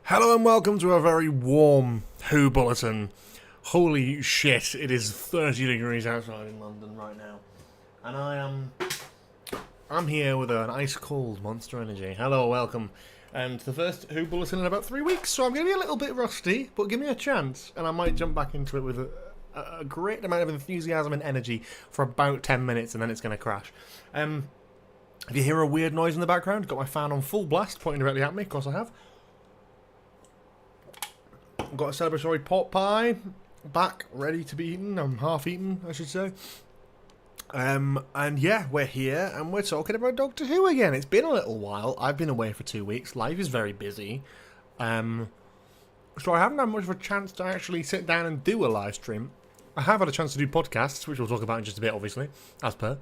Hello and welcome to a very warm WHO Bulletin. Holy shit, it is 30 degrees outside in London right now. And I'm here with an ice cold Monster Energy. Hello, welcome. And the first WHO Bulletin in about 3 weeks, so I'm going to be a little bit rusty, but give me a chance and I might jump back into it with a great amount of enthusiasm and energy for about 10 minutes and then it's going to crash. If you hear a weird noise in the background, got my fan on full blast pointing directly at me, of course I have. Got a celebratory pot pie back, ready to be eaten. I'm half eaten, I should say. And yeah, we're here and we're talking about Doctor Who again. It's been a little while. I've been away for 2 weeks. Life is very busy. So I haven't had much of a chance to actually sit down and do a live stream. I have had a chance to do podcasts, which we'll talk about in just a bit, obviously, as per.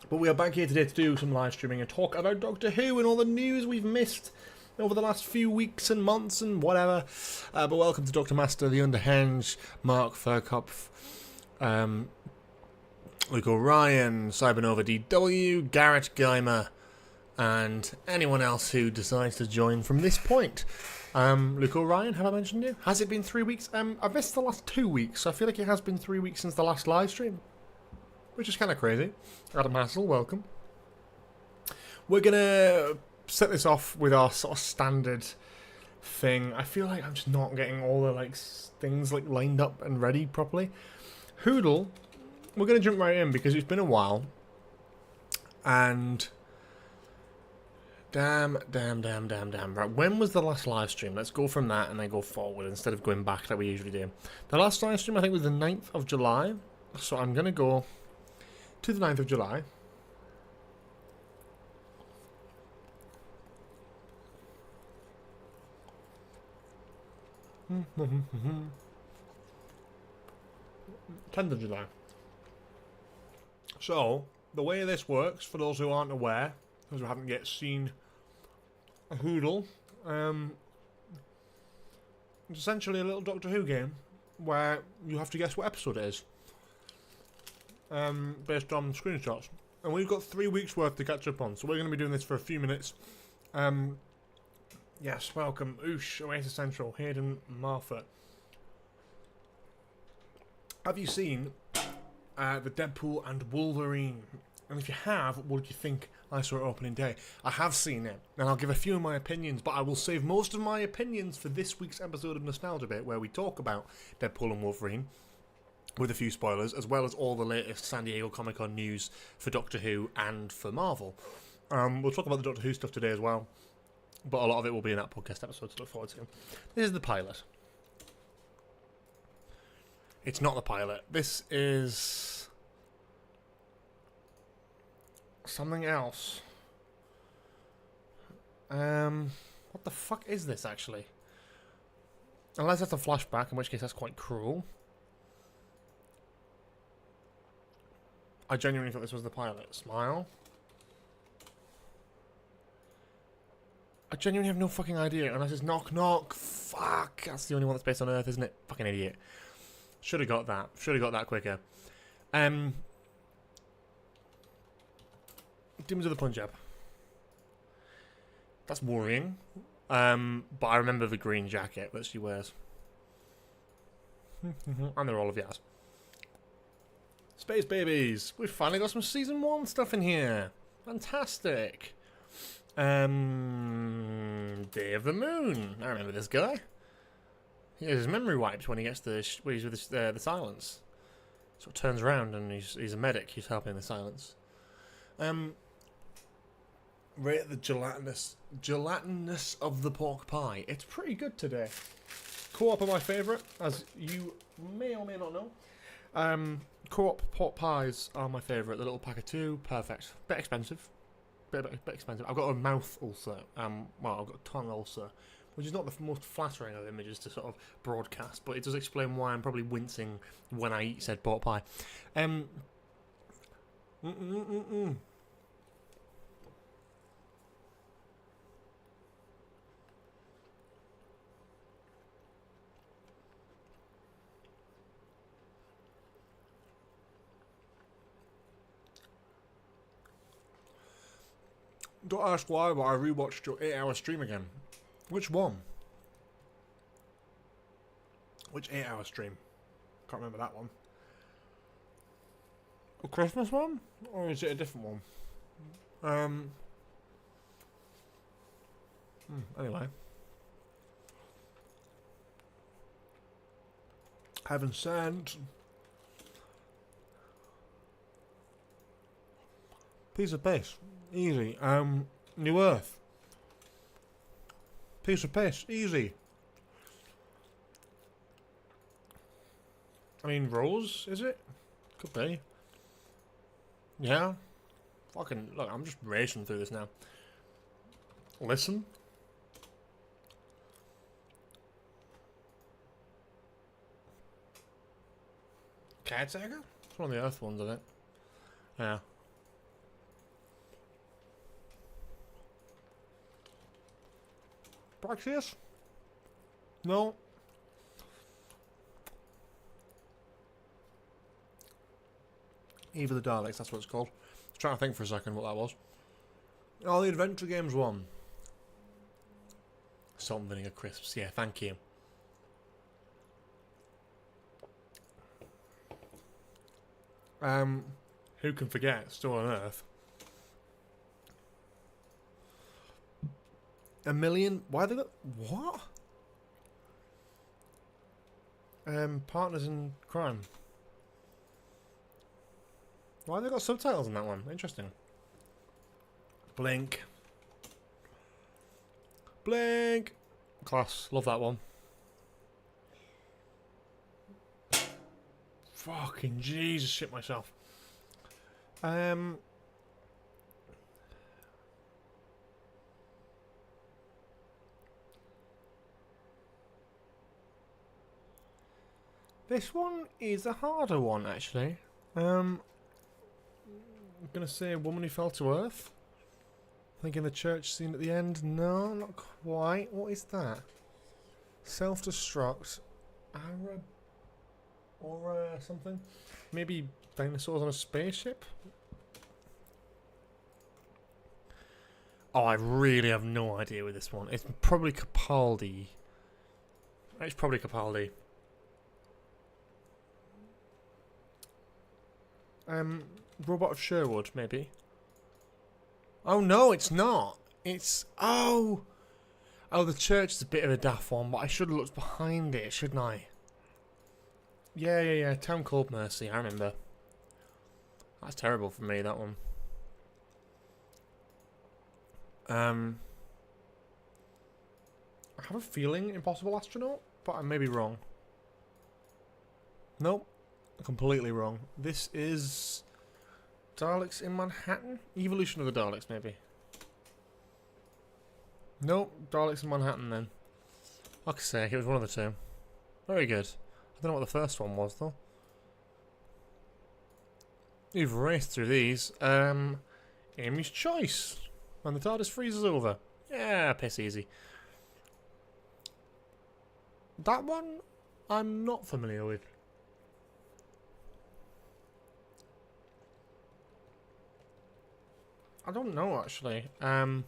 But we are back here today to do some live streaming and talk about Doctor Who and all the news we've missed over the last few weeks and months and whatever. But welcome to Dr. Master, the Underhenge, Mark Furkopf, Luke O'Ryan, Cybernova DW, Garrett Geimer, and anyone else who decides to join from this point. Luke O'Ryan, have I mentioned you? Has it been 3 weeks? I've missed the last 2 weeks, so I feel like it has been 3 weeks since the last live stream, which is kind of crazy. Adam Hassel, welcome. We're going to set this off with our sort of standard thing. I feel like I'm just not getting all the things lined up and ready properly. Whodle, we're going to jump right in because it's been a while. And damn. Right, when was the last live stream? Let's go from that and then go forward instead of going back like we usually do. The last live stream I think was the 9th of July. So I'm going to go to the 9th of July. Mm-hmm. 10th of July. So, the way this works, for those who aren't aware, those who haven't yet seen a Whodle, it's essentially a little Doctor Who game where you have to guess what episode it is, based on screenshots. And we've got 3 weeks worth to catch up on, so we're going to be doing this for a few minutes. Yes, welcome, Oosh, Oasis Central, Hayden, Martha. Have you seen the Deadpool and Wolverine? And if you have, what did you think I saw it opening day? I have seen it, and I'll give a few of my opinions, but I will save most of my opinions for this week's episode of Nostalgia Bit, where we talk about Deadpool and Wolverine, with a few spoilers, as well as all the latest San Diego Comic-Con news for Doctor Who and for Marvel. We'll talk about the Doctor Who stuff today as well. But a lot of it will be in that podcast episode to look forward to. This is the pilot. It's not the pilot. This is something else. What the fuck is this, actually? Unless that's a flashback, in which case that's quite cruel. I genuinely thought this was the pilot. Smile. I genuinely have no fucking idea, unless it's Knock Knock. Fuck, that's the only one that's based on Earth, isn't it? Fucking idiot. Should have got that. Should have got that quicker. Demons of the Punjab. That's worrying. But I remember the green jacket that she wears. And they're all of yours. Space Babies. We've finally got some Season 1 stuff in here. Fantastic. Day of the Moon. I remember this guy. He has his memory wiped when he gets when he's with the silence. So it turns around and he's a medic. He's helping the silence. Rate the gelatinous of the pork pie. It's pretty good today. Co-op are my favourite, as you may or may not know. Co-op pork pies are my favourite. The little pack of 2, perfect. Bit expensive. Bit expensive. I've got a mouth ulcer. Well, I've got a tongue ulcer, which is not the most flattering of images to sort of broadcast, but it does explain why I'm probably wincing when I eat said pork pie. Don't ask why, but I rewatched your 8-hour stream again. Which one? Which 8-hour stream? Can't remember that one. A Christmas one? Or is it a different one? Anyway. Heaven Sent. Piece of piss. Easy. New Earth. Piece of piss. Easy. I mean, Rose, is it? Could be. Yeah. Fucking, look, I'm just racing through this now. Listen. Caretaker? It's one of the Earth ones, I think. Yeah. Praxius? No. Eve of the Daleks, that's what it's called. I was trying to think for a second what that was. Oh, the Adventure Games one. Salt and vinegar crisps, yeah, thank you. Who can forget? Still on Earth. A million? Why they got... What? Partners in Crime. Why have they got subtitles in that one? Interesting. Blink. Blink! Class. Love that one. Fucking Jesus, shit myself. This one is a harder one, actually. I'm gonna say A Woman Who Fell to Earth. Thinking the church scene at the end. No, not quite. What is that? Self-destruct. Or something. Maybe dinosaurs on a spaceship? Oh, I really have no idea with this one. It's probably Capaldi. It's probably Capaldi. Robot of Sherwood, maybe. Oh no, it's not. It's... Oh! Oh, the church is a bit of a daft one, but I should have looked behind it, shouldn't I? Yeah. Town Called Mercy, I remember. That's terrible for me, that one. I have a feeling Impossible Astronaut, but I may be wrong. Nope. Completely wrong. This is... Daleks in Manhattan? Evolution of the Daleks, maybe. Nope. Daleks in Manhattan, then. Like I say, it was one of the two. Very good. I don't know what the first one was, though. You've raced through these. Amy's Choice. When the TARDIS freezes over. Yeah, piss easy. That one, I'm not familiar with. I don't know, actually. Yeah,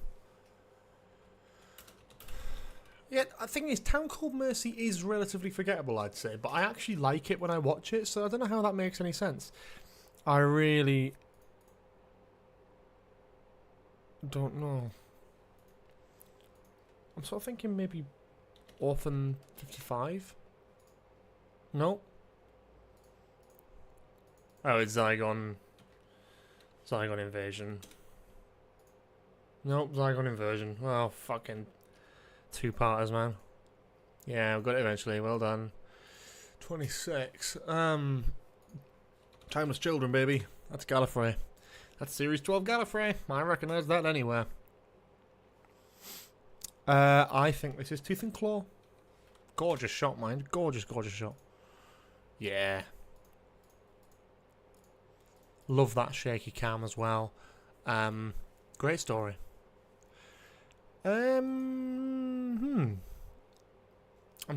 I think this Town Called Mercy is relatively forgettable, I'd say, but I actually like it when I watch it, so I don't know how that makes any sense. I really don't know. I'm sort of thinking maybe Orphan 55? No. Oh, it's Zygon Invasion. Nope, Zygon Inversion. Well, fucking two-parters, man. Yeah, I've got it eventually. Well done. 26. Timeless Children, baby. That's Gallifrey. That's Series 12 Gallifrey. I recognise that anywhere. I think this is Tooth and Claw. Gorgeous shot, mind. Gorgeous, gorgeous shot. Yeah. Love that shaky cam as well. Great story. I'm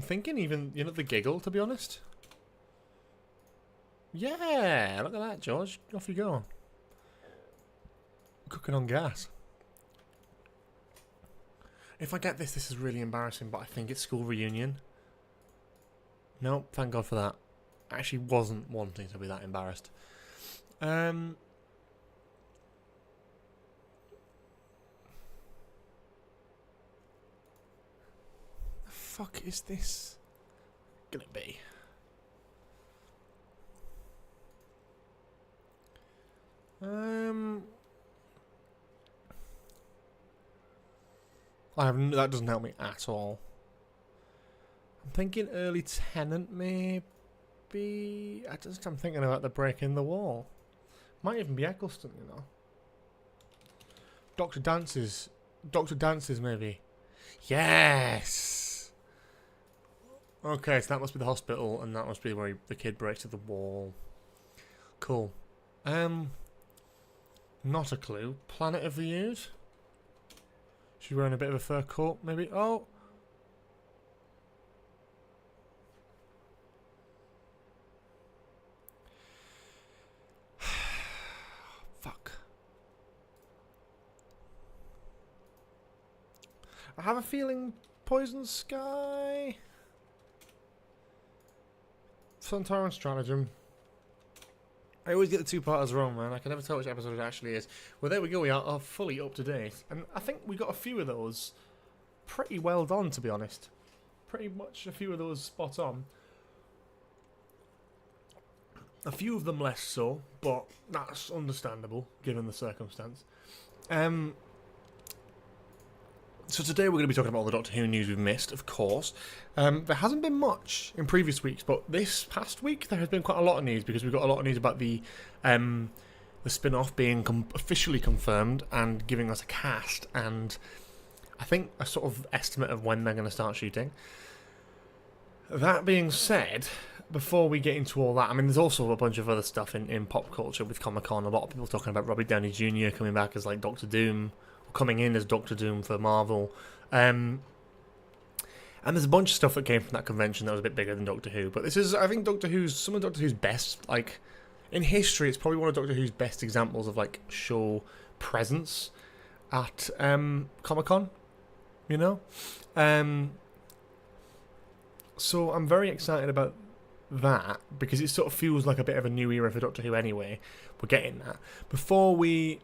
thinking even, you know, the giggle, to be honest. Yeah, look at that, George. Off you go. Cooking on gas. If I get this, this is really embarrassing, but I think it's School Reunion. Nope, thank God for that. I actually wasn't wanting to be that embarrassed. The fuck is this gonna be? That doesn't help me at all. I'm thinking early Tenant, maybe. I'm thinking about the break in the wall. Might even be Eccleston, you know. Dr. Dances, maybe. Yes. Okay, so that must be the hospital, and that must be where the kid breaks to the wall. Cool. Not a clue. Planet of the Ute. She's wearing a bit of a fur coat, maybe. Oh. Fuck. I have a feeling Poison Sky. Suntower Stratagem. I always get the two-parters wrong, man. I can never tell which episode it actually is. Well, there we go. We are fully up to date. And I think we got a few of those pretty well done, to be honest. Pretty much a few of those spot on. A few of them less so, but that's understandable, given the circumstance. So today we're going to be talking about all the Doctor Who news we've missed, of course. There hasn't been much in previous weeks, but this past week there has been quite a lot of news, because we've got a lot of news about the spin-off being officially confirmed and giving us a cast, and I think a sort of estimate of when they're going to start shooting. That being said, before we get into all that, I mean, there's also a bunch of other stuff in pop culture with Comic-Con. A lot of people talking about Robert Downey Jr. coming back as like Doctor Doom, coming in as Doctor Doom for Marvel. And there's a bunch of stuff that came from that convention that was a bit bigger than Doctor Who. But this is, I think, some of Doctor Who's best, like, in history, it's probably one of Doctor Who's best examples of, like, show presence at Comic-Con, you know? So I'm very excited about that, because it sort of feels like a bit of a new era for Doctor Who anyway. We're getting that. Before we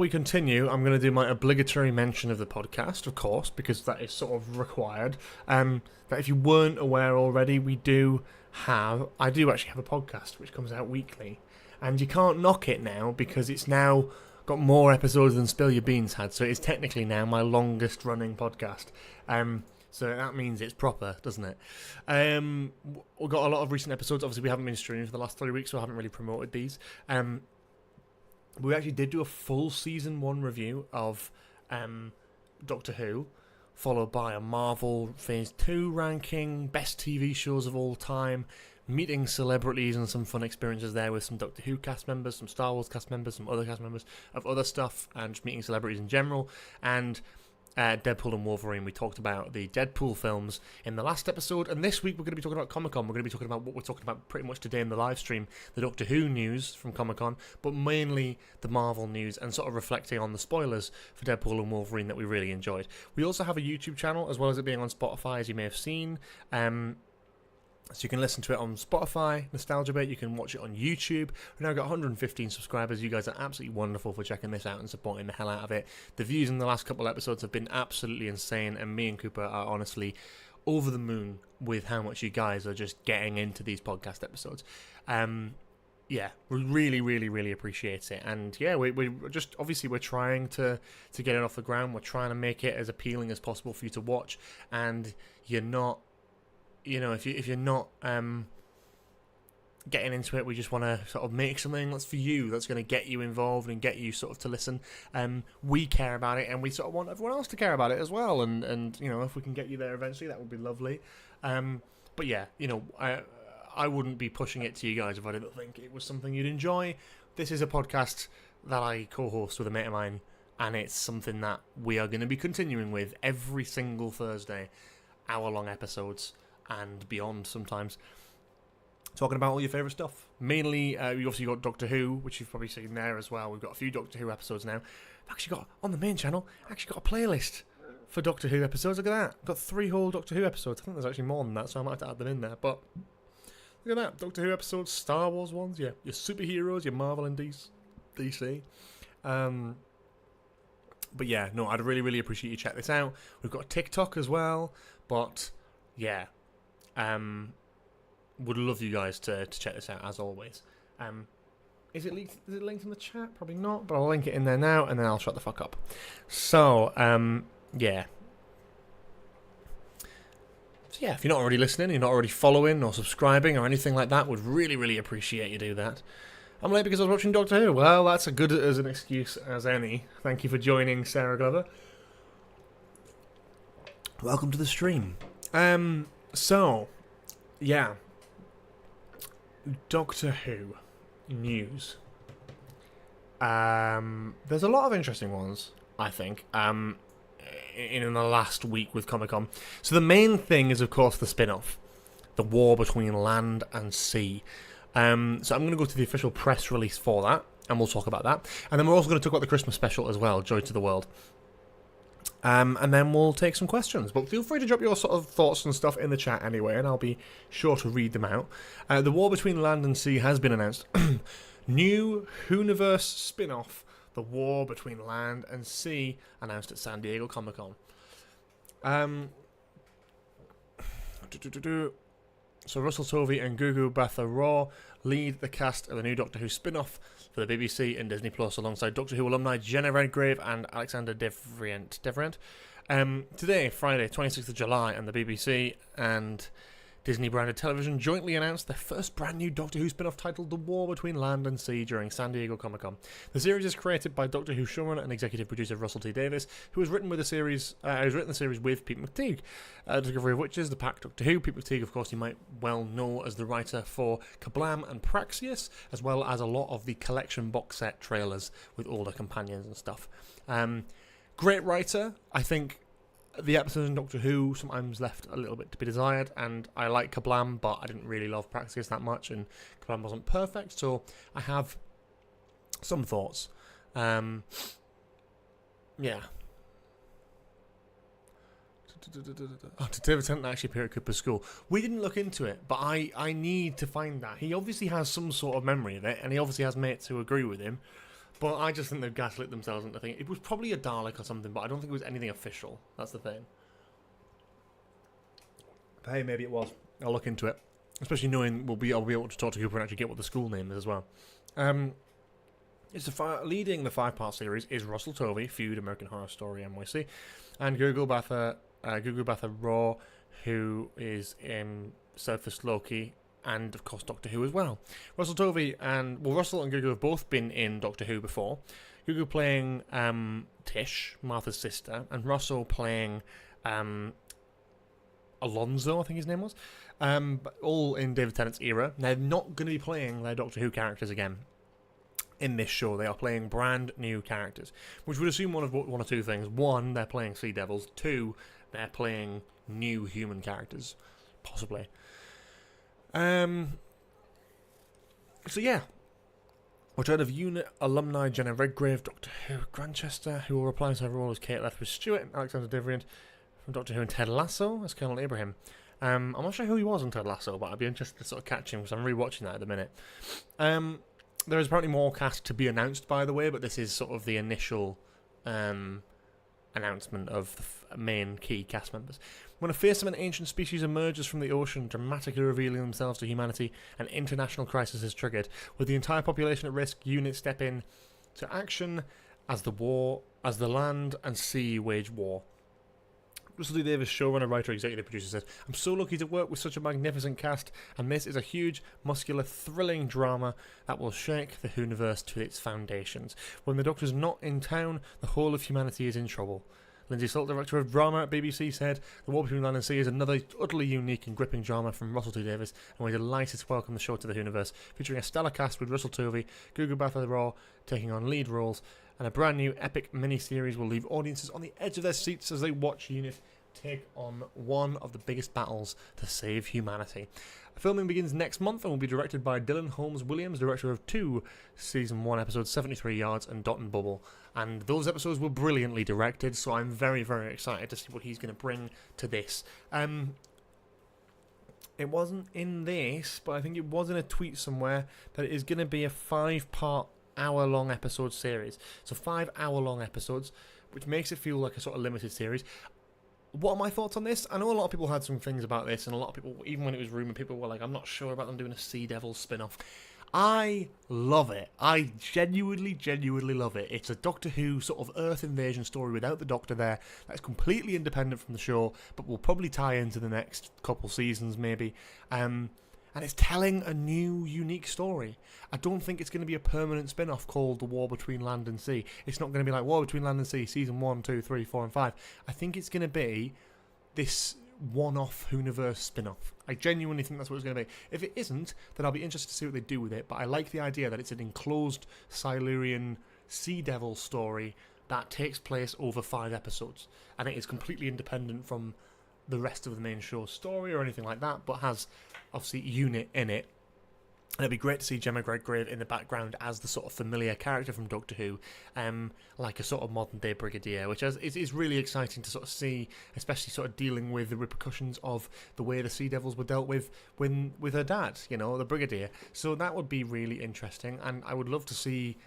continue, I'm going to do my obligatory mention of the podcast, of course, because that is sort of required. That if you weren't aware already, I do actually have a podcast which comes out weekly, and you can't knock it now because it's now got more episodes than Spill Your Beans had, so it's technically now my longest running podcast. So that means it's proper, doesn't it? We've got a lot of recent episodes. Obviously, we haven't been streaming for the last 3 weeks, so I haven't really promoted these. We actually did do a full Season 1 review of Doctor Who, followed by a Marvel Phase 2 ranking, best TV shows of all time, meeting celebrities and some fun experiences there with some Doctor Who cast members, some Star Wars cast members, some other cast members of other stuff, and just meeting celebrities in general. And Deadpool and Wolverine, we talked about the Deadpool films in the last episode, and this week we're going to be talking about Comic-Con. We're going to be talking about what we're talking about pretty much today in the live stream, the Doctor Who news from Comic-Con, but mainly the Marvel news, and sort of reflecting on the spoilers for Deadpool and Wolverine that we really enjoyed. We also have a YouTube channel, as well as it being on Spotify, as you may have seen. So you can listen to it on Spotify, Nostalgia Bait. You can watch it on YouTube. We've now got 115 subscribers. You guys are absolutely wonderful for checking this out and supporting the hell out of it. The views in the last couple of episodes have been absolutely insane, and me and Cooper are honestly over the moon with how much you guys are just getting into these podcast episodes. Yeah, we really, really, really appreciate it. And yeah, we're just, obviously we're trying to get it off the ground. We're trying to make it as appealing as possible for you to watch, and you're not, you know, if you're not getting into it, we just want to sort of make something that's for you, that's going to get you involved and get you sort of to listen. We care about it, and we sort of want everyone else to care about it as well. And you know, if we can get you there eventually, that would be lovely. But yeah, you know, I wouldn't be pushing it to you guys if I didn't think it was something you'd enjoy. This is a podcast that I co-host with a mate of mine, and it's something that we are going to be continuing with every single Thursday, hour-long episodes and beyond sometimes. talking about all your favourite stuff. Mainly, we obviously got Doctor Who, which you've probably seen there as well. We've got a few Doctor Who episodes now. I've actually got, on the main channel, got a playlist for Doctor Who episodes. Look at that. I've got 3 whole Doctor Who episodes. I think there's actually more than that, so I might have to add them in there. But look at that. Doctor Who episodes, Star Wars ones, yeah. Your superheroes, your Marvel and DC. But yeah, no, I'd really, really appreciate you check this out. We've got a TikTok as well. But yeah, would love you guys to check this out as always. Is it linked in the chat? Probably not, but I'll link it in there now, and then I'll shut the fuck up. So yeah. So yeah, if you're not already listening, you're not already following or subscribing or anything like that, would really, really appreciate you do that. I'm late because I was watching Doctor Who. Well, that's as good as an excuse as any. Thank you for joining, Sarah Glover. Welcome to the stream. So yeah, Doctor Who news. There's a lot of interesting ones, I think, in the last week with Comic-Con. So the main thing is, of course, the spin-off, the war between land and sea. So I'm going to go to the official press release for that, and we'll talk about that. And then we're also going to talk about the Christmas special as well, Joy to the World. And then we'll take some questions. But feel free to drop your sort of thoughts and stuff in the chat anyway, and I'll be sure to read them out. The war between land and sea has been announced. New Whoniverse spin-off, The War Between Land and Sea, announced at San Diego Comic-Con. So Russell Tovey and Gugu Batha-Raw lead the cast of the new Doctor Who spin-off for the BBC and Disney Plus, alongside Doctor Who alumni Jenna Redgrave and Alexander Devrient. Today, Friday, 26th of July, and the BBC and Disney branded television jointly announced their first brand new Doctor Who spin-off titled The War Between Land and Sea during San Diego Comic-Con. The series is created by Doctor Who showrunner and executive producer Russell T Davies, who has written the series with Pete McTeague. Discovery of Witches, The Pack, Doctor Who. Pete McTeague, of course, you might well know as the writer for Kablam and Praxius, as well as a lot of the collection box set trailers with older companions and stuff. Great writer, I think. The episodes in Doctor Who sometimes left a little bit to be desired, and I like Kablam, but I didn't really love Praxis that much, and Kablam wasn't perfect, so I have some thoughts. Yeah. Oh, did David Tennant actually appear at Cooper's school? We didn't look into it, but I need to find that. He obviously has some sort of memory of it, and he obviously has mates who agree with him. But I just think they've gaslit themselves into thinking it was probably a Dalek or something, but I don't think it was anything official. That's the thing. But hey, maybe it was. I'll look into it. Especially knowing I'll be able to talk to Cooper and actually get what the school name is as well. Leading the 5-part series is Russell Tovey, Feud, American Horror Story, NYC, and Gugu Batha-Raw, who is in Surface Loki, and of course Doctor Who as well. Russell and Gugu have both been in Doctor Who before. Gugu playing Tish, Martha's sister, and Russell playing Alonzo, I think his name was. But all in David Tennant's era. They're not going to be playing their Doctor Who characters again in this show. They are playing brand new characters, which would assume one or two things. One, they're playing Sea Devils. Two, they're playing new human characters, possibly. So yeah, we're heard of unit alumni Jenna Redgrave, Doctor Who Grantchester, who will reprise her role as Kate Lethbridge Stewart, and Alexander Devrient from Doctor Who and Ted Lasso as Colonel Abraham. I'm not sure who he was in Ted Lasso, but I'd be interested to sort of catch him because I'm rewatching that at the minute. There is apparently more cast to be announced, by the way, but this is sort of the initial announcement of the main key cast members. When a fearsome and ancient species emerges from the ocean, dramatically revealing themselves to humanity, an international crisis is triggered. With the entire population at risk, units step in to action as the land and sea wage war. Russell T Davies, showrunner, writer, executive producer, said, "I'm so lucky to work with such a magnificent cast, and this is a huge, muscular, thrilling drama that will shake the Whoniverse to its foundations. When the Doctor's not in town, the whole of humanity is in trouble." Lindsay Salt, director of drama at BBC, said, "The War Between Land and Sea is another utterly unique and gripping drama from Russell T Davies, and we're delighted to welcome the show to the Whoniverse, featuring a stellar cast with Russell Tovey, Gugu Batha-Raw taking on lead roles, and a brand new epic mini-series will leave audiences on the edge of their seats as they watch Unit take on one of the biggest battles to save humanity. Filming begins next month and will be directed by Dylan Holmes-Williams, director of 2 Season 1 episodes, 73 Yards and Dot and Bubble. And those episodes were brilliantly directed, so I'm very, very excited to see what he's going to bring to this. It wasn't in this, but I think it was in a tweet somewhere that it is going to be a 5-part hour-long episode series. So 5 hour-long episodes, which makes it feel like a sort of limited series. What are my thoughts on this? I know a lot of people had some things about this, and a lot of people, even when it was rumoured, people were like, I'm not sure about them doing a Sea Devil spin-off. I love it. I genuinely love it. It's a Doctor Who sort of Earth invasion story without the Doctor there. That's completely independent from the show, but will probably tie into the next couple seasons maybe. And it's telling a new, unique story. I don't think it's going to be a permanent spin-off called The War Between Land and Sea. It's not going to be like War Between Land and Sea, Season 1, 2, 3, 4 and 5. I think it's going to be this one-off Whoniverse spin-off. I genuinely think that's what it's going to be. If it isn't, then I'll be interested to see what they do with it, but I like the idea that it's an enclosed Silurian Sea Devil story that takes place over 5 episodes, and it is completely independent from the rest of the main show's story or anything like that, but has obviously unit in it. And it'd be great to see Gemma Redgrave in the background as the sort of familiar character from Doctor Who, like a sort of modern day Brigadier, which is really exciting to sort of see, especially sort of dealing with the repercussions of the way the Sea Devils were dealt with her dad, you know, the Brigadier. So that would be really interesting, and I would love to see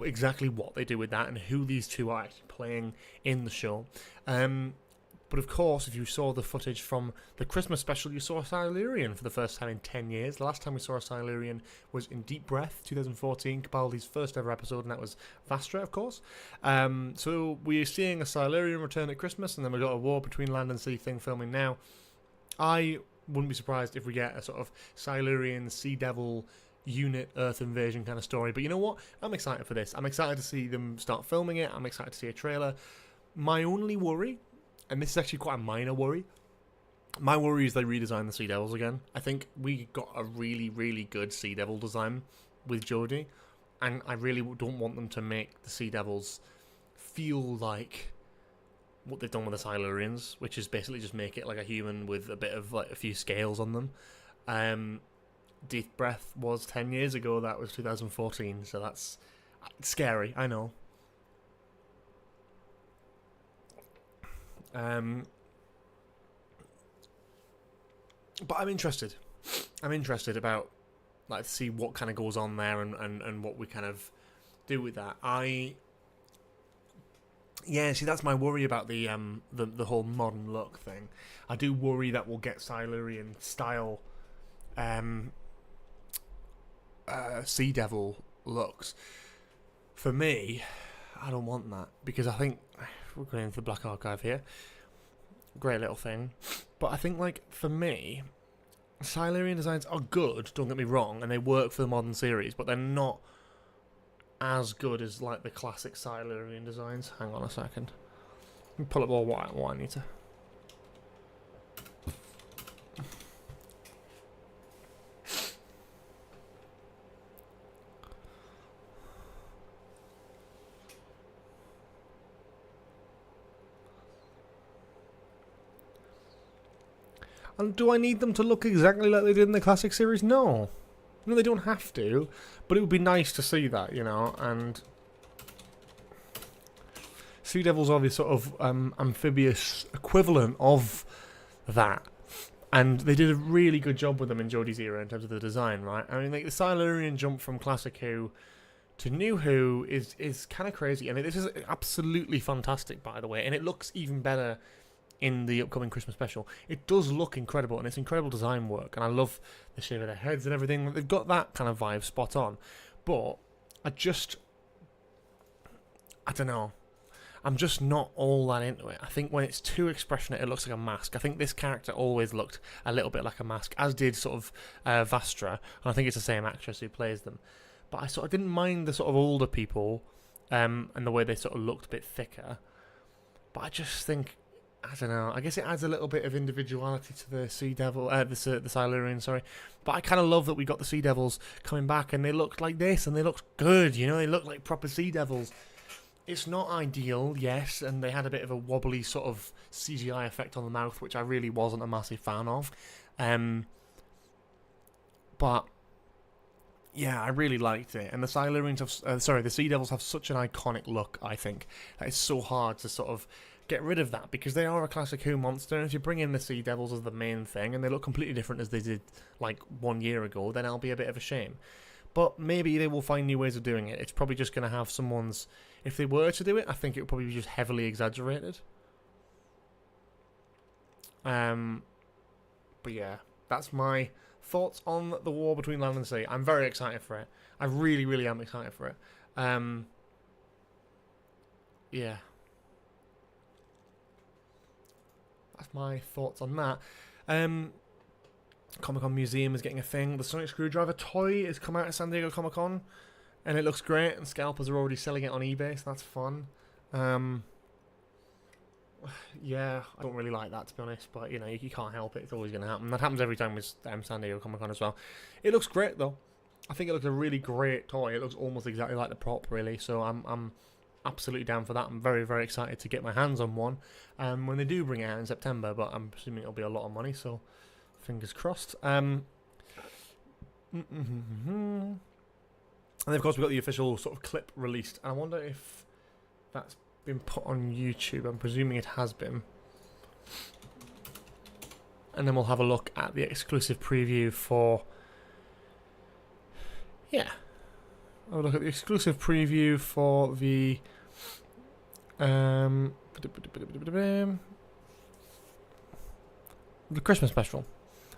exactly what they do with that and who these two are actually playing in the show. But of course, if you saw the footage from the Christmas special, you saw a Silurian for the first time in 10 years. The last time we saw a Silurian was in Deep Breath, 2014, Capaldi's first ever episode, and that was Vastra, of course. So we're seeing a Silurian return at Christmas, and then we've got a War Between Land and Sea thing filming now. I wouldn't be surprised if we get a sort of Silurian Sea Devil unit Earth invasion kind of story. But you know what? I'm excited for this. I'm excited to see them start filming it. I'm excited to see a trailer. My only worry, and this is actually quite a minor worry, my worry is they redesign the Sea Devils again. I think we got a really, really good Sea Devil design with Jodie, and I really don't want them to make the Sea Devils feel like what they've done with the Silurians, which is basically just make it like a human with a bit of like a few scales on them. Deep Breath was 10 years ago, that was 2014, so that's scary, I know. But I'm interested. I'm interested about like to see what kind of goes on there and what we kind of do with that. See, that's my worry about the whole modern look thing. I do worry that we'll get Silurian style Sea Devil looks. For me, I don't want that, because I think we're going into the Black Archive here. Great little thing. But I think, like, for me, Silurian designs are good, don't get me wrong, and they work for the modern series, but they're not as good as, like, the classic Silurian designs. Hang on a second. Let me pull up all what I need to. And do I need them to look exactly like they did in the classic series? No. No, they don't have to. But it would be nice to see that, you know. And Sea Devils are the sort of amphibious equivalent of that. And they did a really good job with them in Jodie's era in terms of the design, right? I mean, like, the Silurian jump from classic Who to new Who is kind of crazy. And this is absolutely fantastic, by the way. And it looks even better in the upcoming Christmas special. It does look incredible, and it's incredible design work, and I love the shape of their heads and everything. They've got that kind of vibe spot on. But I don't know. I'm just not all that into it. I think when it's too expressionate, it looks like a mask. I think this character always looked a little bit like a mask, as did sort of Vastra, and I think it's the same actress who plays them. But I sort of didn't mind the sort of older people and the way they sort of looked a bit thicker. But I just think, I don't know, I guess it adds a little bit of individuality to the Sea Devil, the Silurian, sorry. But I kind of love that we got the Sea Devils coming back, and they looked like this, and they looked good, you know, they looked like proper Sea Devils. It's not ideal, yes, and they had a bit of a wobbly sort of CGI effect on the mouth, which I really wasn't a massive fan of. But yeah, I really liked it. And the Silurians have, the Sea Devils have such an iconic look, I think, that it's so hard to sort of get rid of that, because they are a classic Who monster, and if you bring in the Sea Devils as the main thing, and they look completely different as they did, like, 1 year ago, then it'll be a bit of a shame. But maybe they will find new ways of doing it. It's probably just going to have someone's... If they were to do it, I think it would probably be just heavily exaggerated. But yeah, that's my thoughts on the war between land and sea. I'm very excited for it. I really, really am excited for it. Yeah. That's my thoughts on that. Comic-Con Museum is getting a thing. The Sonic Screwdriver toy has come out at San Diego Comic-Con, and it looks great, and scalpers are already selling it on eBay, so that's fun. Yeah, I don't really like that, to be honest, but, you know, you can't help it. It's always going to happen. That happens every time with San Diego Comic-Con as well. It looks great, though. I think it looks a really great toy. It looks almost exactly like the prop, really, so I'm absolutely down for that. I'm very, very excited to get my hands on one when they do bring it out in September, but I'm assuming it'll be a lot of money, so fingers crossed. And then, of course, we've got the official sort of clip released. I wonder if that's been put on YouTube. I'm presuming it has been. And then we'll have a look at the exclusive preview for... Yeah. I'll look at the exclusive preview for the... the Christmas special.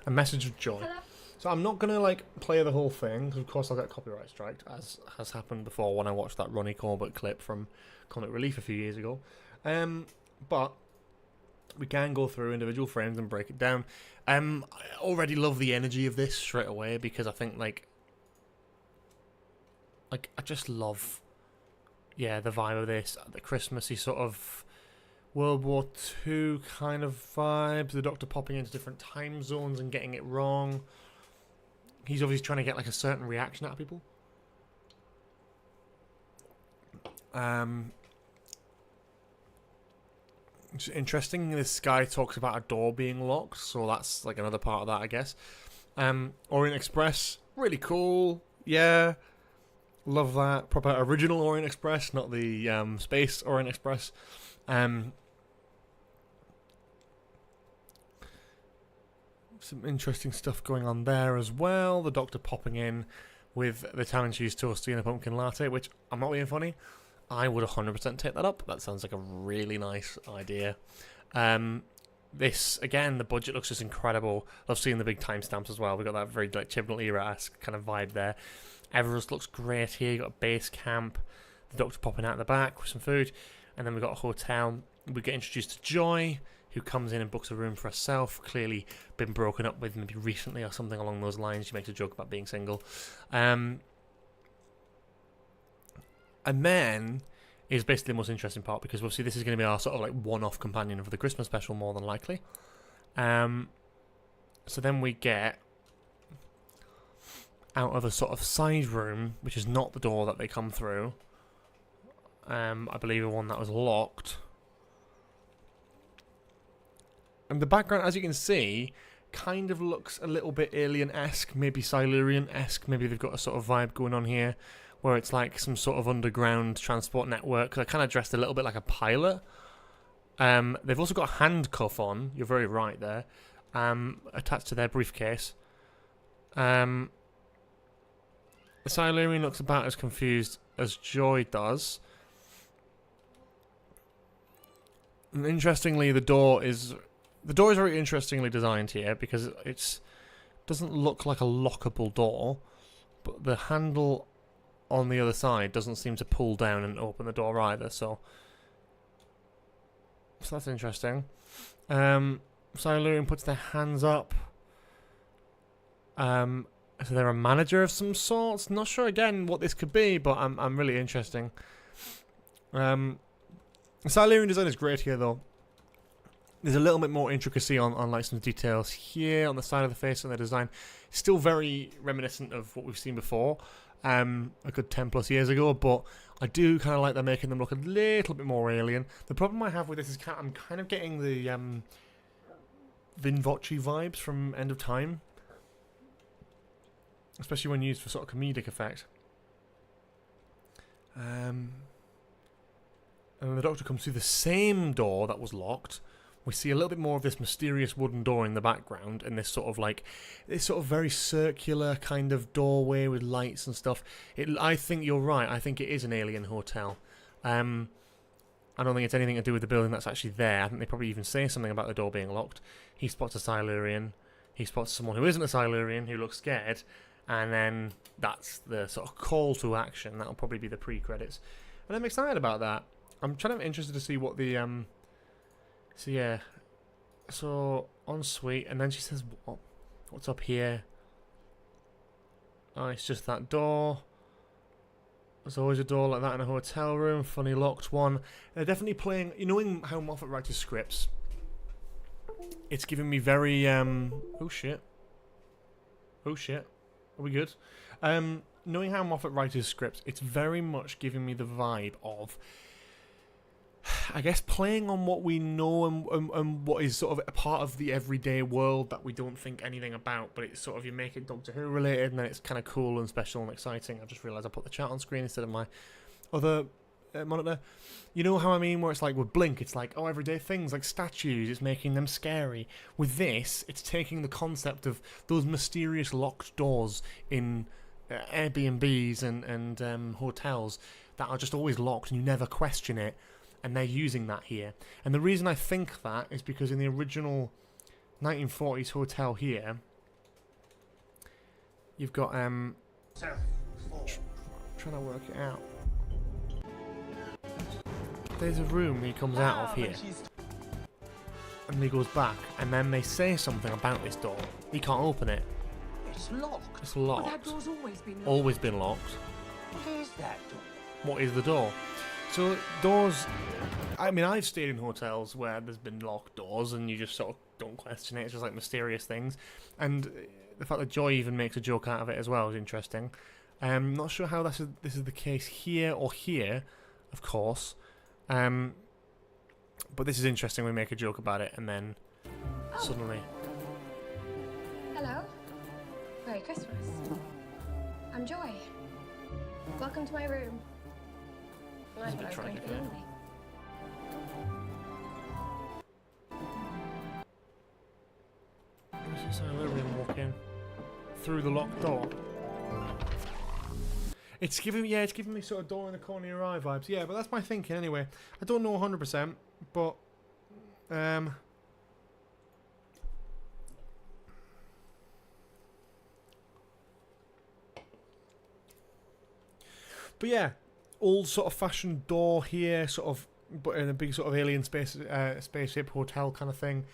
A Message of Joy. Hello. So I'm not going to, like, play the whole thing, because of course I'll get copyright striked, as has happened before when I watched that Ronnie Corbett clip from Comic Relief a few years ago. But we can go through individual frames and break it down. I already love the energy of this straight away, because I think, like I just love, yeah, the vibe of this, the Christmassy sort of World War II kind of vibes, the Doctor popping into different time zones and getting it wrong. He's obviously trying to get like a certain reaction out of people. It's interesting, this guy talks about a door being locked, so that's like another part of that, I guess. Orient Express, really cool, yeah. Love that. Proper original Orient Express, not the space Orient Express. Some interesting stuff going on there as well. The Doctor popping in with the Tam and Cheese Toasty and a pumpkin latte, which, I'm not being funny, I would 100% take that up. That sounds like a really nice idea. This, again, the budget looks just incredible. Love seeing the big timestamps as well. We've got that very like Chibnall era-esque kind of vibe there. Everest looks great here. You've got a base camp, the Doctor popping out the back with some food, and then we've got a hotel. We get introduced to Joy, who comes in and books a room for herself, clearly been broken up with maybe recently or something along those lines. She makes a joke about being single. And then is basically the most interesting part, because obviously this is going to be our sort of like one-off companion for the Christmas special, more than likely. So then we get out of a sort of side room, which is not the door that they come through. I believe the one that was locked. And the background, as you can see, kind of looks a little bit Alien-esque, maybe Silurian-esque. Maybe they've got a sort of vibe going on here, where it's like some sort of underground transport network. Because I kind of dressed a little bit like a pilot. They've also got a handcuff on. You're very right there. Attached to their briefcase. The Silurian looks about as confused as Joy does. And interestingly, the door is very interestingly designed here, because it doesn't look like a lockable door, but the handle on the other side doesn't seem to pull down and open the door either. So that's interesting. Silurian puts their hands up. So they're a manager of some sorts. Not sure again what this could be, but I'm really interesting. The Silurian design is great here though. There's a little bit more intricacy on like some details here on the side of the face and the design. Still very reminiscent of what we've seen before, a good 10 plus years ago, but I do kind of like they're making them look a little bit more alien. The problem I have with this is I'm kind of getting the Vinvoce vibes from End of Time, especially when used for sort of comedic effect. And then the Doctor comes through the same door that was locked. We see a little bit more of this mysterious wooden door in the background, and this sort of very circular kind of doorway with lights and stuff. I think you're right. I think it is an alien hotel. I don't think it's anything to do with the building that's actually there. I think they probably even say something about the door being locked. He spots a Silurian. He spots someone who isn't a Silurian who looks scared, and then that's the sort of call to action. That'll probably be the pre-credits, and I'm excited about that. I'm kind of interested to see what the So yeah, so ensuite, and then she says, "What's up here?" Oh, it's just that door. There's always a door like that in a hotel room. Funny locked one. They're definitely playing. You know how Moffat writes his scripts. It's giving me very oh shit. Oh shit. Are we good? Knowing how Moffat writes his scripts, it's very much giving me the vibe of, I guess, playing on what we know and what is sort of a part of the everyday world that we don't think anything about, but it's sort of, you make it Doctor Who related, and then it's kind of cool and special and exciting. I just realised I put the chat on screen instead of my other monitor. You know how I mean, where it's like with Blink, it's like, oh, everyday things like statues, it's making them scary. With this, it's taking the concept of those mysterious locked doors in Airbnbs and hotels that are just always locked and you never question it. And they're using that here. And the reason I think that is because in the original 1940s hotel here, you've got trying to work it out. There's a room he comes out of here, and he goes back, and then they say something about this door. He can't open it. It's locked. It's locked. But that door's always been locked. Always been locked. What is that door? What is the door? So doors, I mean, I've stayed in hotels where there's been locked doors and you just sort of don't question it. It's just like mysterious things. And the fact that Joy even makes a joke out of it as well is interesting. I'm not sure how this is the case here or here, of course. But this is interesting. We make a joke about it and then suddenly... Hello. Merry Christmas. I'm Joy. Welcome to my room. I thought I was going to be lonely. There's a Silurian walking through the locked door. It's giving me sort of door in the corner of your eye vibes. Yeah, but that's my thinking anyway. I don't know 100%, but yeah, old sort of fashioned door here, sort of, but in a big sort of alien spaceship hotel kind of thing.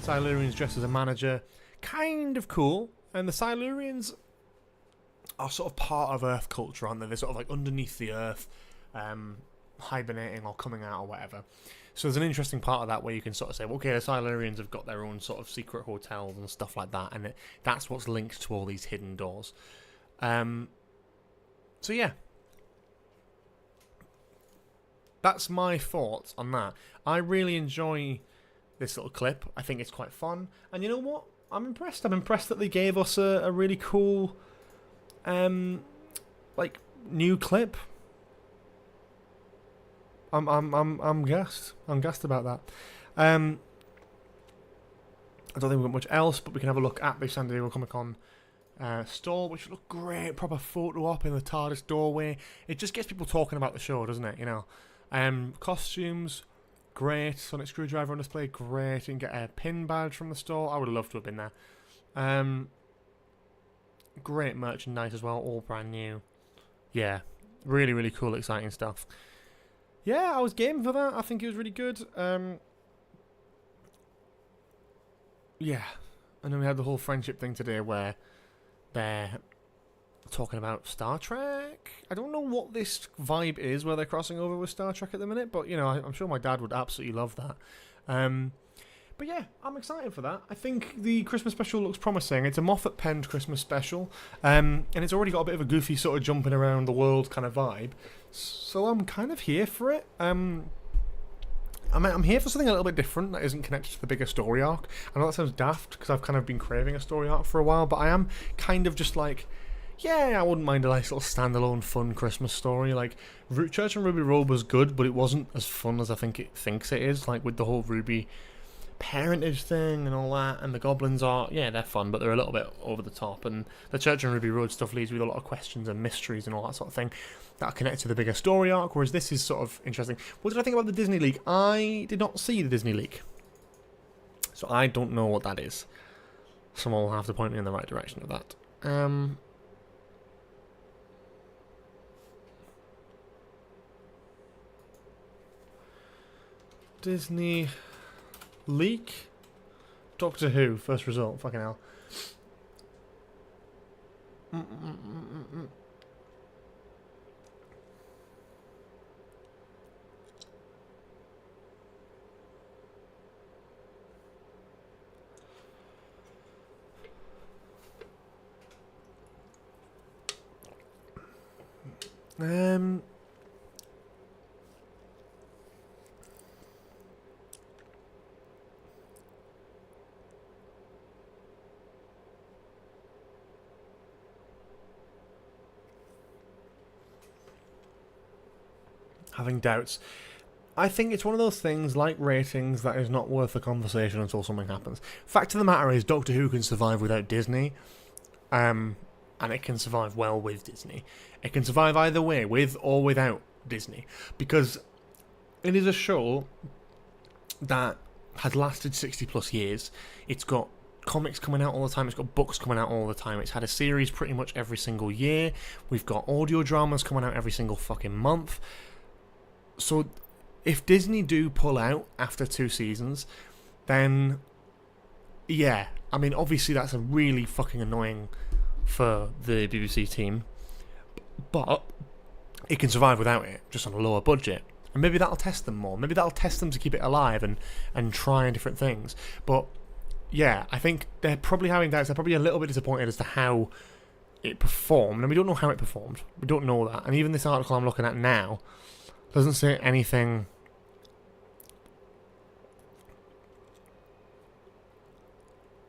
Silurians dressed as a manager, kind of cool. And the Silurians are sort of part of Earth culture, aren't they? They're sort of like underneath the Earth, hibernating or coming out or whatever. So there's an interesting part of that where you can sort of say, well, okay, the Silurians have got their own sort of secret hotels and stuff like that, and that's what's linked to all these hidden doors. So yeah. That's my thoughts on that. I really enjoy this little clip. I think it's quite fun. And you know what? I'm impressed. I'm impressed that they gave us a really cool, like, new clip. I'm gassed. I'm gassed about that. I don't think we've got much else, but we can have a look at the San Diego Comic-Con store, which looked great. Proper photo op in the TARDIS doorway. It just gets people talking about the show, doesn't it? You know. Costumes, great. Sonic Screwdriver on display, great. You can get a pin badge from the store. I would have loved to have been there. Great merchandise as well, all brand new. Yeah, really, really cool, exciting stuff. Yeah, I was game for that. I think it was really good. Yeah, and then we had the whole friendship thing today where they're talking about Star Trek. I don't know what this vibe is where they're crossing over with Star Trek at the minute, but you know, I'm sure my dad would absolutely love that. But yeah, I'm excited for that. I think the Christmas special looks promising. It's a Moffat-penned Christmas special, and it's already got a bit of a goofy sort of jumping around the world kind of vibe. So I'm kind of here for it. I'm here for something a little bit different that isn't connected to the bigger story arc. I know that sounds daft because I've kind of been craving a story arc for a while, but I am kind of just like, yeah, I wouldn't mind a nice little standalone fun Christmas story. Like, Church and Ruby Road was good, but it wasn't as fun as I think it thinks it is, like with the whole Ruby parentage thing and all that, and the goblins are, yeah, they're fun, but they're a little bit over the top, and the Church and Ruby Road stuff leaves with a lot of questions and mysteries and all that sort of thing that are connected to the bigger story arc, whereas this is sort of interesting. What did I think about the Disney Leak? I did not see the Disney Leak, so I don't know what that is. Someone will have to point me in the right direction of that. Disney Leak? Doctor Who, first result, fucking hell. Having doubts. I think it's one of those things, like ratings, that is not worth the conversation until something happens. Fact of the matter is, Doctor Who can survive without Disney, and it can survive well with Disney. It can survive either way, with or without Disney, because it is a show that has lasted 60 plus years. It's got comics coming out all the time, it's got books coming out all the time, it's had a series pretty much every single year, we've got audio dramas coming out every single fucking month. So if Disney do pull out after 2 seasons, then yeah, I mean, obviously that's a really fucking annoying for the BBC team, but it can survive without it, just on a lower budget. And maybe that'll test them more. Maybe that'll test them to keep it alive and try different things. But yeah, I think they're probably having doubts. They're probably a little bit disappointed as to how it performed. And we don't know how it performed. We don't know that. And even this article I'm looking at now doesn't say anything.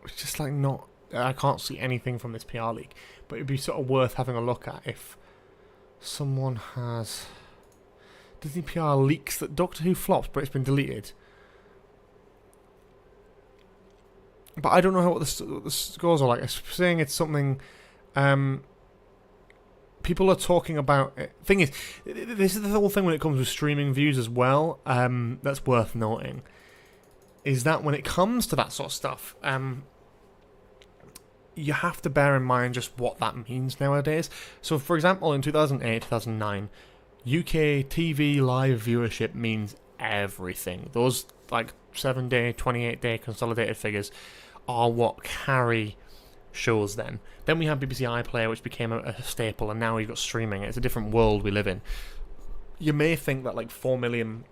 It's just like not. I can't see anything from this PR leak, but it'd be sort of worth having a look at if someone has Disney PR leaks that Doctor Who flops, but it's been deleted. But I don't know what the scores are like. It's saying it's something. People are talking about it. Thing is, this is the whole thing when it comes with streaming views as well. That's worth noting. Is that when it comes to that sort of stuff, you have to bear in mind just what that means nowadays. So, for example, in 2008, 2009, UK TV live viewership means everything. Those like 7-day, 28-day consolidated figures are what carry shows then. Then we had BBC iPlayer, which became a staple, and now we've got streaming. It's a different world we live in. You may think that like 4 million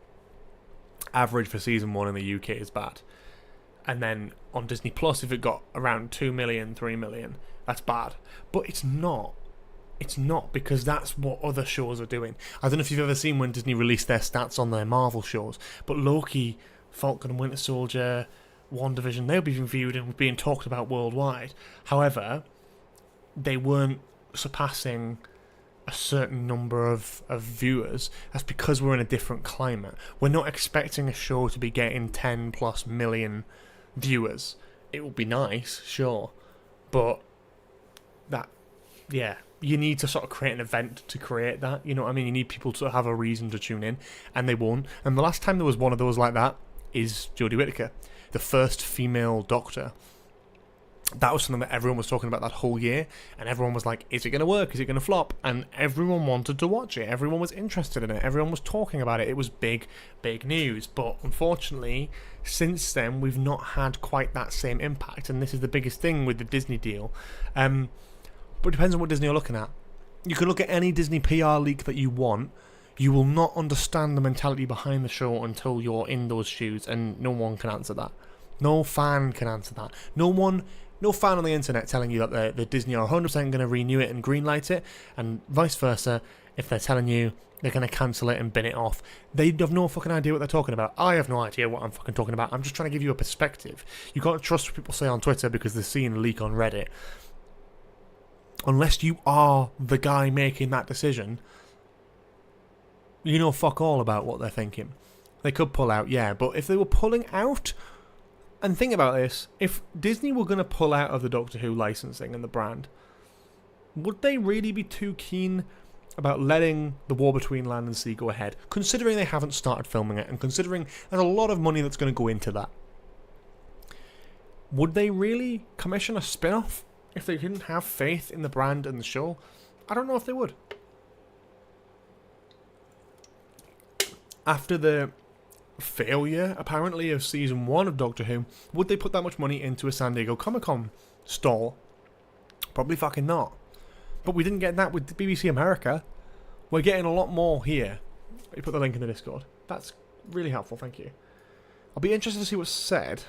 average for season 1 in the UK is bad. And then on Disney Plus, if it got around 2 million, 3 million, that's bad. But it's not. It's not, because that's what other shows are doing. I don't know if you've ever seen when Disney released their stats on their Marvel shows, but Loki, Falcon and Winter Soldier, WandaVision, they'll be viewed and being talked about worldwide. However, they weren't surpassing a certain number of viewers. That's because we're in a different climate. We're not expecting a show to be getting 10 plus million viewers. It will be nice, sure, but that, yeah, you need to sort of create an event to create that, you know what I mean? You need people to have a reason to tune in, and they won't. And the last time there was one of those like that is Jodie Whittaker, the first female Doctor. That was something that everyone was talking about that whole year, and everyone was like, is it going to work? Is it going to flop? And everyone wanted to watch it. Everyone was interested in it. Everyone was talking about it. It was big, big news. But unfortunately, since then, we've not had quite that same impact, and this is the biggest thing with the Disney deal. But it depends on what Disney you're looking at. You can look at any Disney PR leak that you want. You will not understand the mentality behind the show until you're in those shoes, and no one can answer that. No fan can answer that. No fan on the internet telling you that the Disney are 100% going to renew it and greenlight it, and vice versa. If they're telling you they're going to cancel it and bin it off, they have no fucking idea what they're talking about. I have no idea what I'm fucking talking about. I'm just trying to give you a perspective. You can't trust what people say on Twitter because they're seeing a leak on Reddit. Unless you are the guy making that decision, you know fuck all about what they're thinking. They could pull out, yeah, but if they were pulling out, and think about this, if Disney were going to pull out of the Doctor Who licensing and the brand, would they really be too keen about letting the War Between Land and Sea go ahead, considering they haven't started filming it, and considering there's a lot of money that's going to go into that? Would they really commission a spin-off if they didn't have faith in the brand and the show? I don't know if they would. After the failure, apparently, of season 1 of Doctor Who, would they put that much money into a San Diego Comic-Con stall? Probably fucking not. But we didn't get that with BBC America. We're getting a lot more here. You put the link in the Discord. That's really helpful, thank you. I'll be interested to see what's said.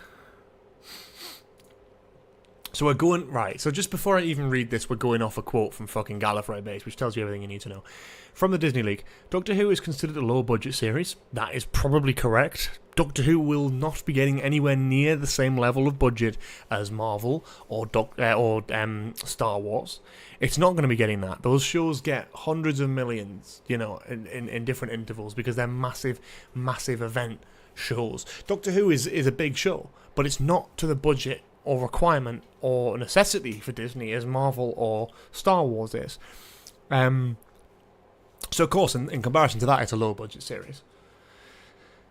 So we're going... Right, so just before I even read this, we're going off a quote from fucking Gallifrey Base, which tells you everything you need to know. From the Disney League, Doctor Who is considered a low-budget series. That is probably correct. Doctor Who will not be getting anywhere near the same level of budget as Marvel or Star Wars. It's not going to be getting that. Those shows get hundreds of millions, you know, in different intervals because they're massive, massive event shows. Doctor Who is a big show, but it's not to the budget or requirement or necessity for Disney as Marvel or Star Wars is. So of course, in comparison to that, it's a low budget series.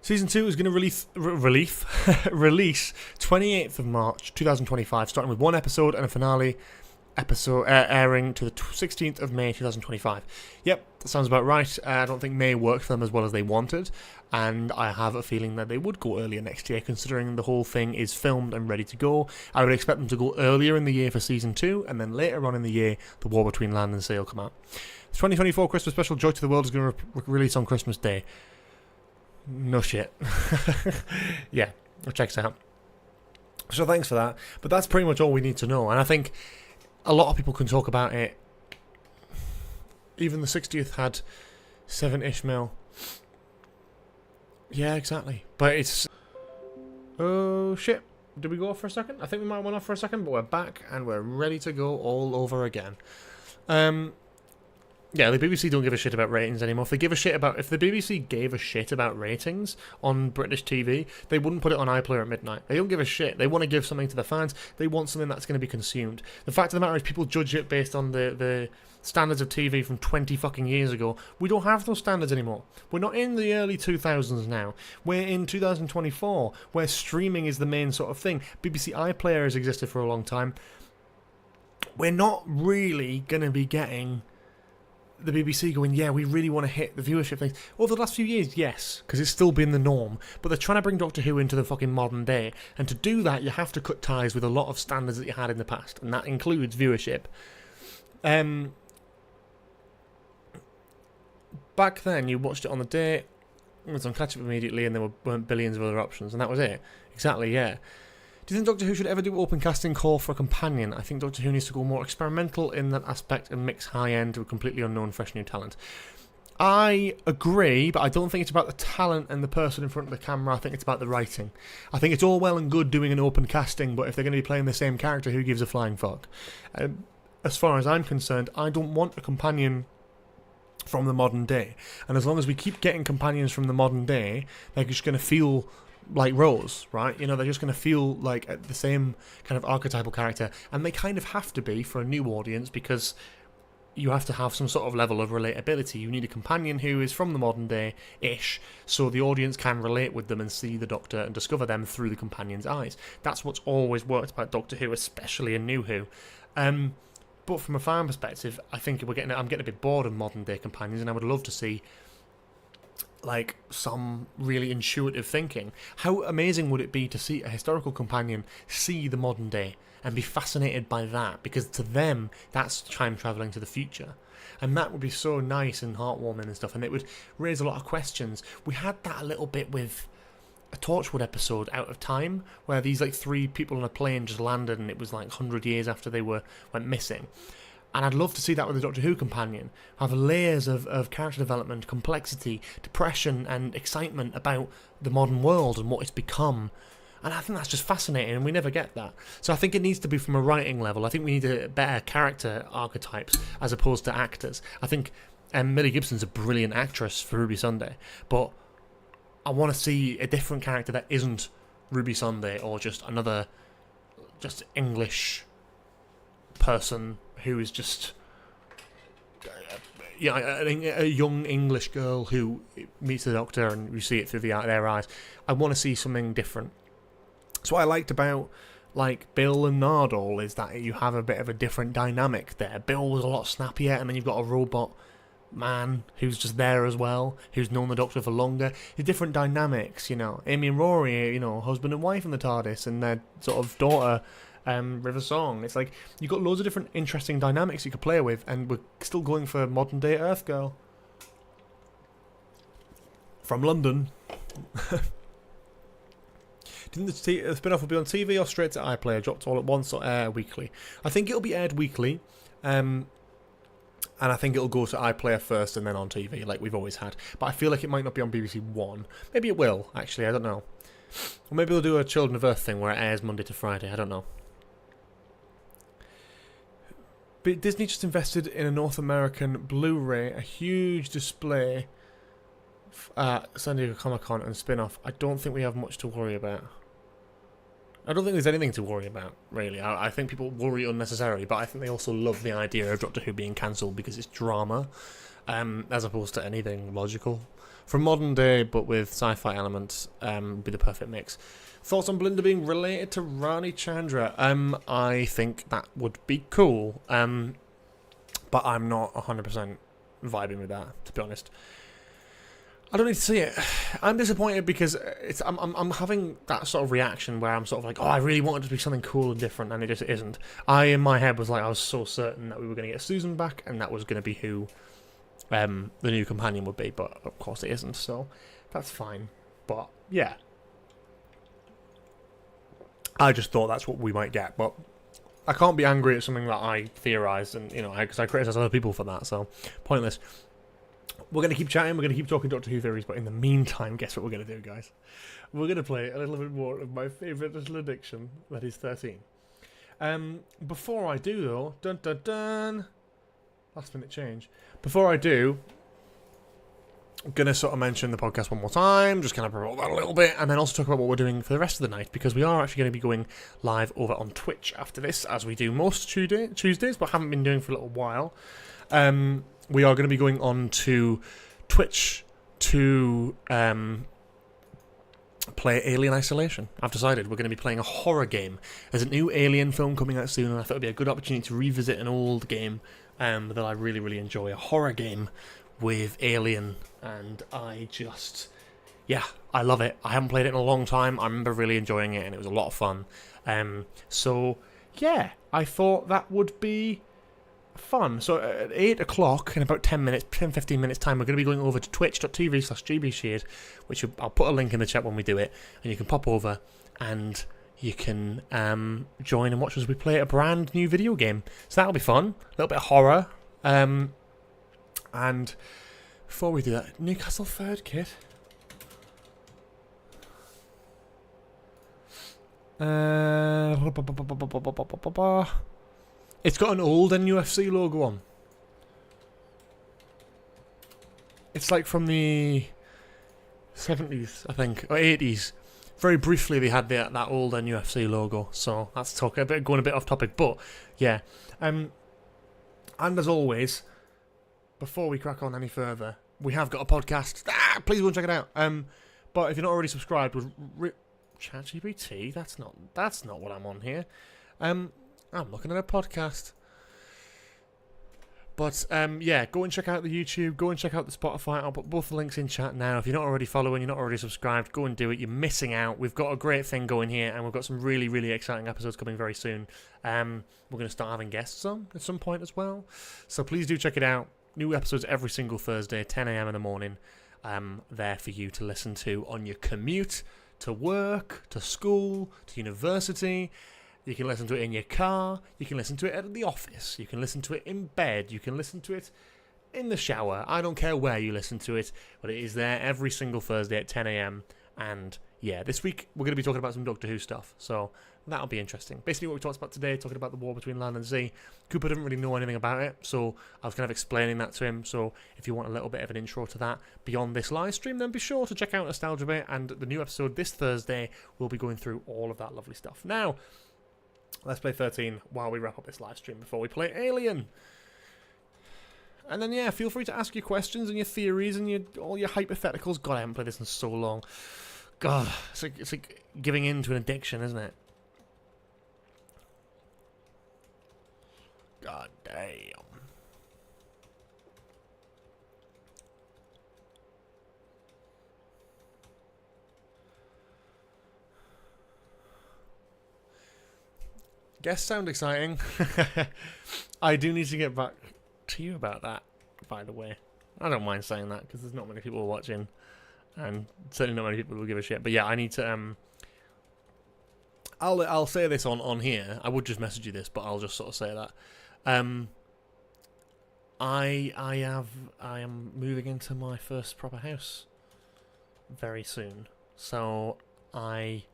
Season 2 is going to release 28th of March 2025, starting with one episode and a finale episode airing to the 16th of May 2025. Yep, that sounds about right. I don't think May worked for them as well as they wanted, and I have a feeling that they would go earlier next year, considering the whole thing is filmed and ready to go. I would expect them to go earlier in the year for Season 2, and then later on in the year, The War Between Land and Sea will come out. The 2024 Christmas special, Joy to the World, is going to release on Christmas Day. No shit. Yeah, it checks out. So thanks for that. But that's pretty much all we need to know. And I think a lot of people can talk about it. Even the 60th had 7-ish mil. Yeah, exactly. But it's... Oh, shit. Did we go off for a second? I think we might have went off for a second, but we're back and we're ready to go all over again. Yeah, the BBC don't give a shit about ratings anymore. If the BBC gave a shit about ratings on British TV, they wouldn't put it on iPlayer at midnight. They don't give a shit. They want to give something to the fans. They want something that's going to be consumed. The fact of the matter is people judge it based on the standards of TV from 20 fucking years ago. We don't have those standards anymore. We're not in the early 2000s now. We're in 2024, where streaming is the main sort of thing. BBC iPlayer has existed for a long time. We're not really going to be getting the BBC going, yeah, we really want to hit the viewership things. Over the last few years, yes, because it's still been the norm. But they're trying to bring Doctor Who into the fucking modern day. And to do that, you have to cut ties with a lot of standards that you had in the past. And that includes viewership. Back then, you watched it on the day, it was on catch-up immediately, and there weren't billions of other options. And that was it. Exactly, yeah. Do you think Doctor Who should ever do open casting call for a companion? I think Doctor Who needs to go more experimental in that aspect and mix high-end with completely unknown, fresh new talent. I agree, but I don't think it's about the talent and the person in front of the camera. I think it's about the writing. I think it's all well and good doing an open casting, but if they're going to be playing the same character, who gives a flying fuck? As far as I'm concerned, I don't want a companion from the modern day. And as long as we keep getting companions from the modern day, they're just going to feel like Rose, right? You know, they're just going to feel like the same kind of archetypal character, and they kind of have to be for a new audience because you have to have some sort of level of relatability. You need a companion who is from the modern day-ish, so the audience can relate with them and see the Doctor and discover them through the companion's eyes. That's what's always worked about Doctor Who, especially in New Who. But from a fan perspective, I think I'm getting a bit bored of modern day companions, and I would love to see like some really intuitive thinking. How amazing would it be to see a historical companion see the modern day and be fascinated by that, because to them that's time travelling to the future, and that would be so nice and heartwarming and stuff, and it would raise a lot of questions. We had that a little bit with a Torchwood episode out of time, where these like 3 people on a plane just landed, and it was like 100 years after they went missing. And I'd love to see that with a Doctor Who companion. Have layers of character development, complexity, depression, and excitement about the modern world and what it's become. And I think that's just fascinating, and we never get that. So I think it needs to be from a writing level. I think we need better character archetypes as opposed to actors. I think Millie Gibson's a brilliant actress for Ruby Sunday, but I want to see a different character that isn't Ruby Sunday or just another English person who is just a young English girl who meets the Doctor and you see it through their eyes. I want to see something different. So what I liked about like Bill and Nardole is that you have a bit of a different dynamic there. Bill was a lot snappier, and then you've got a robot man who's just there as well, who's known the Doctor for longer. There's different dynamics, Amy and Rory, husband and wife in the TARDIS, and their sort of daughter, River Song. It's like you've got loads of different interesting dynamics you could play with, and we're still going for modern day Earth Girl from London. Didn't the spin-off will be on TV or straight to iPlayer, dropped all at once, or air weekly? I think it'll be aired weekly, and I think it'll go to iPlayer first and then on TV, like we've always had. But I feel like it might not be on BBC One. Maybe it will, actually, I don't know. Or maybe they'll do a Children of Earth thing where it airs Monday to Friday, I don't know. But Disney just invested in a North American Blu-ray, a huge display at San Diego Comic-Con and spin-off. I don't think we have much to worry about. I don't think there's anything to worry about, really. I think people worry unnecessarily, but I think they also love the idea of Doctor Who being cancelled because it's drama, as opposed to anything logical. For modern day, but with sci-fi elements, would be the perfect mix. Thoughts on Belinda being related to Rani Chandra? I think that would be cool, but I'm not 100% vibing with that, to be honest. I don't need to see it. I'm disappointed because I'm having that sort of reaction where I'm sort of like, oh, I really wanted it to be something cool and different, and it just isn't. In my head, was like, I was so certain that we were going to get Susan back, and that was going to be who the new companion would be, but of course it isn't, so that's fine. But, yeah. I just thought that's what we might get, but I can't be angry at something that I theorised, and, because I criticise other people for that, so pointless. We're going to keep chatting, we're going to keep talking Doctor Who theories, but in the meantime, guess what we're going to do, guys? We're going to play a little bit more of my favourite little addiction, that is 13. Before I do, though, dun dun dun, last minute change. Before I do, I'm going to sort of mention the podcast one more time, just kind of promote that a little bit, and then also talk about what we're doing for the rest of the night, because we are actually going to be going live over on Twitch after this, as we do most Tuesdays, but haven't been doing for a little while. We are going to be going on to Twitch to play Alien Isolation. I've decided we're going to be playing a horror game. There's a new Alien film coming out soon, and I thought it would be a good opportunity to revisit an old game that I really, really enjoy. A horror game with Alien, and I love it. I haven't played it in a long time. I remember really enjoying it, and it was a lot of fun. So, yeah, I thought that would be fun. So at 8 o'clock, in about 10-15 minutes time, we're going to be going over to twitch.tv/georgesheard, which I'll put a link in the chat when we do it, and you can pop over and you can join and watch as we play a brand new video game. So that'll be fun. A little bit of horror. And before we do that, Newcastle third kit. It's got an old NUFC logo on. It's like from the 70s, I think, or 80s. Very briefly, they had that old NUFC logo. So that's going a bit off topic, but yeah. And as always, before we crack on any further, we have got a podcast. Please go and check it out. But if you're not already subscribed with ChatGPT, that's not what I'm on here. I'm looking at a podcast. But, yeah, go and check out the YouTube. Go and check out the Spotify. I'll put both the links in chat now. If you're not already following, you're not already subscribed, go and do it. You're missing out. We've got a great thing going here, and we've got some really, really exciting episodes coming very soon. We're going to start having guests on at some point as well. So please do check it out. New episodes every single Thursday, 10 a.m. in the morning. There for you to listen to on your commute to work, to school, to university. You can listen to it in your car. You can listen to it at the office. You can listen to it in bed. You can listen to it in the shower. I don't care where you listen to it, but it is there every single Thursday at 10 a.m. And yeah, this week we're going to be talking about some Doctor Who stuff, so that'll be interesting. Basically what we talked about today, talking about the war between land and sea. Cooper didn't really know anything about it, so I was kind of explaining that to him. So if you want a little bit of an intro to that beyond this live stream, then be sure to check out Nostalgia Bit, and the new episode this Thursday will be going through all of that lovely stuff. Now, let's play 13 while we wrap up this live stream before we play Alien. And then, yeah, feel free to ask your questions and your theories and all your hypotheticals. God, I haven't played this in so long. God, it's like giving in to an addiction, isn't it? God damn. Guests sound exciting. I do need to get back to you about that, by the way. I don't mind saying that because there's not many people watching, and certainly not many people will give a shit. But yeah, I need to. I'll say this on here. I would just message you this, but I'll just sort of say that. I am moving into my first proper house very soon, so I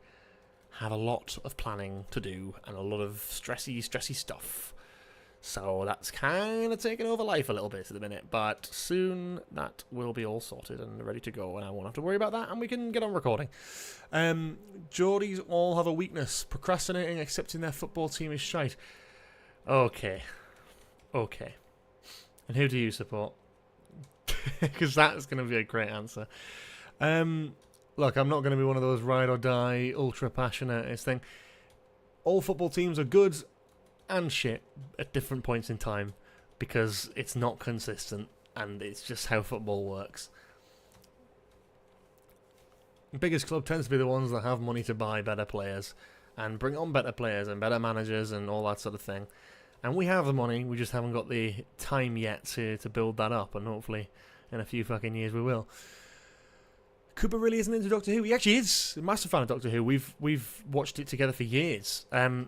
have a lot of planning to do and a lot of stressy stuff. So that's kind of taking over life a little bit at the minute, but soon that will be all sorted and ready to go, and I won't have to worry about that, and we can get on recording. Geordies all have a weakness: procrastinating, accepting their football team is shite. Okay. And who do you support? Because that's going to be a great answer. Look, I'm not going to be one of those ride or die, ultra passionate thing. All football teams are good and shit at different points in time because it's not consistent, and it's just how football works. The biggest club tends to be the ones that have money to buy better players and bring on better players and better managers and all that sort of thing. And we have the money, we just haven't got the time yet to build that up, and hopefully in a few fucking years we will. Cooper really isn't into Doctor Who. He actually is a massive fan of Doctor Who. We've watched it together for years.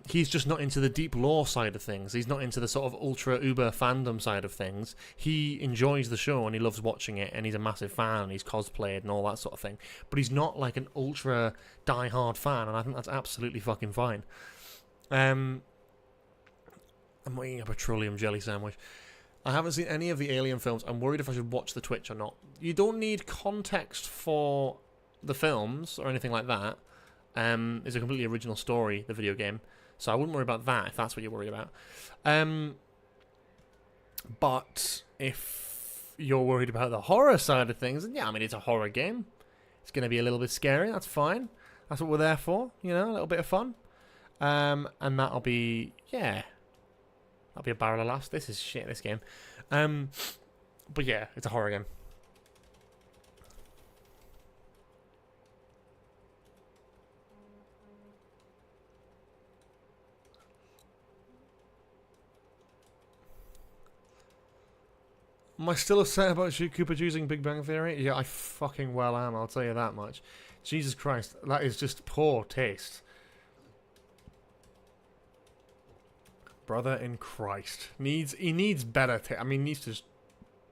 He's just not into the deep lore side of things. He's not into the sort of ultra uber fandom side of things. He enjoys the show and he loves watching it, and he's a massive fan and he's cosplayed and all that sort of thing. But he's not like an ultra die-hard fan, and I think that's absolutely fucking fine. I'm eating a petroleum jelly sandwich. I haven't seen any of the Alien films. I'm worried if I should watch the Twitch or not. You don't need context for the films or anything like that. It's a completely original story, the video game. So I wouldn't worry about that if that's what you're worried about. But if you're worried about the horror side of things, then yeah, I mean, it's a horror game. It's going to be a little bit scary. That's fine. That's what we're there for. You know, a little bit of fun. And that'll be, yeah. That'll be a barrel of laughs. This is shit, this game. But yeah, it's a horror game. Am I still upset about Cooper choosing Big Bang Theory? Yeah, I fucking well am, I'll tell you that much. Jesus Christ, that is just poor taste. Brother in Christ. He needs better I mean, needs to just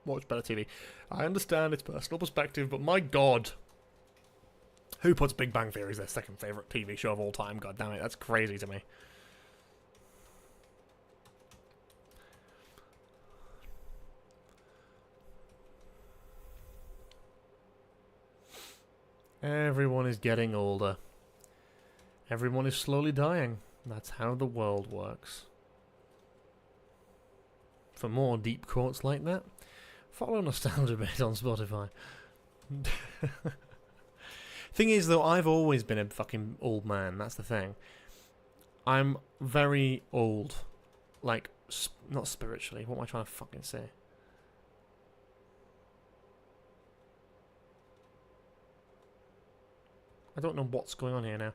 watch better TV. I understand it's personal perspective, but my God. Who puts Big Bang Theory as their second favourite TV show of all time? God damn it, that's crazy to me. Everyone is getting older. Everyone is slowly dying. That's how the world works. For more deep quotes like that, follow Nostalgia Bit on Spotify. Thing is, though, I've always been a fucking old man. That's the thing. I'm very old. Like, not spiritually. What am I trying to fucking say? I don't know what's going on here now.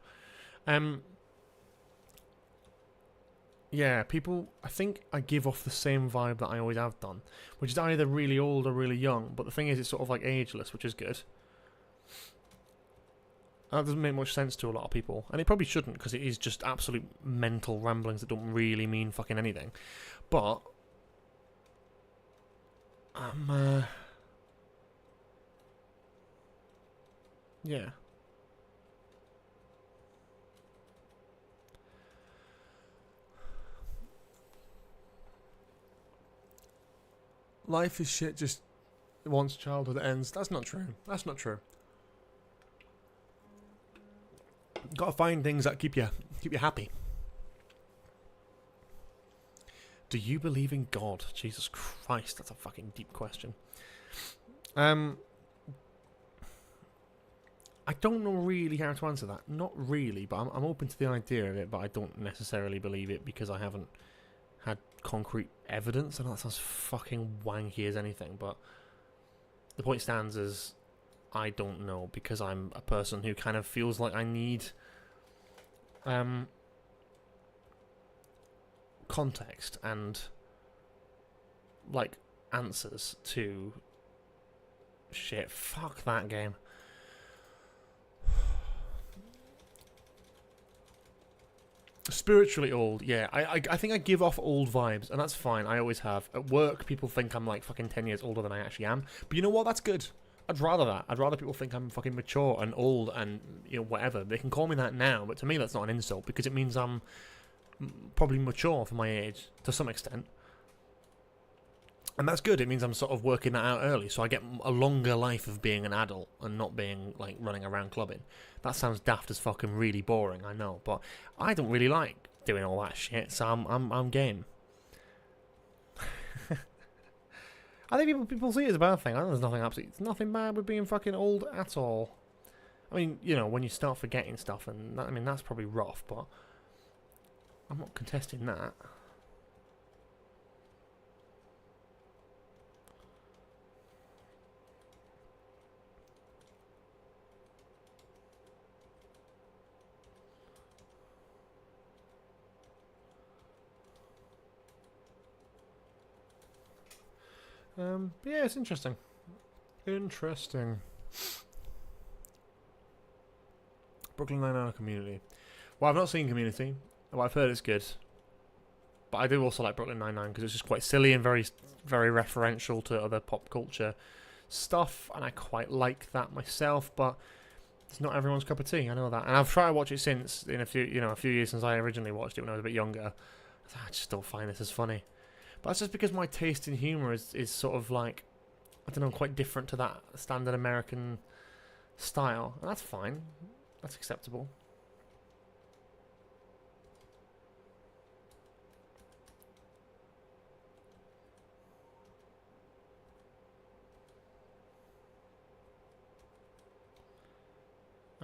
Yeah, people, I think I give off the same vibe that I always have done, which is either really old or really young, but the thing is, it's sort of like ageless, which is good. That doesn't make much sense to a lot of people, and it probably shouldn't, because it is just absolute mental ramblings that don't really mean fucking anything. But yeah. Life is shit just once childhood ends. That's not true. That's not true. Gotta find things that keep you happy. Do you believe in God? Jesus Christ, that's a fucking deep question. I don't know really how to answer that. Not really, but I'm open to the idea of it, but I don't necessarily believe it because I haven't had concrete evidence. I know that sounds fucking wanky as anything, but the point stands as I don't know, because I'm a person who kind of feels like I need context and like answers to shit. Fuck that game. Spiritually old, yeah. I think I give off old vibes, and that's fine. I always have. At work, people think I'm like fucking 10 years older than I actually am. But you know what? That's good. I'd rather that. I'd rather people think I'm fucking mature and old and, you know, whatever. They can call me that now, but to me that's not an insult, because it means I'm probably mature for my age to some extent. And that's good. It means I'm sort of working that out early, so I get a longer life of being an adult and not being like running around clubbing. That sounds daft as fucking really boring, I know, but I don't really like doing all that shit, so I'm game. I think people see it as a bad thing. I think there's nothing bad with being fucking old at all. I mean, you know, when you start forgetting stuff, and that, I mean, that's probably rough, but I'm not contesting that. Yeah, it's interesting. Interesting. Brooklyn Nine-Nine Community. Well, I've not seen Community. Well, I've heard it's good. But I do also like Brooklyn Nine-Nine because it's just quite silly and very, very referential to other pop culture stuff, and I quite like that myself. But it's not everyone's cup of tea. I know that, and I've tried to watch it since in a few years since I originally watched it when I was a bit younger. I just don't find this as funny. But that's just because my taste in humour is sort of like, I don't know, quite different to that standard American style. And that's fine. That's acceptable.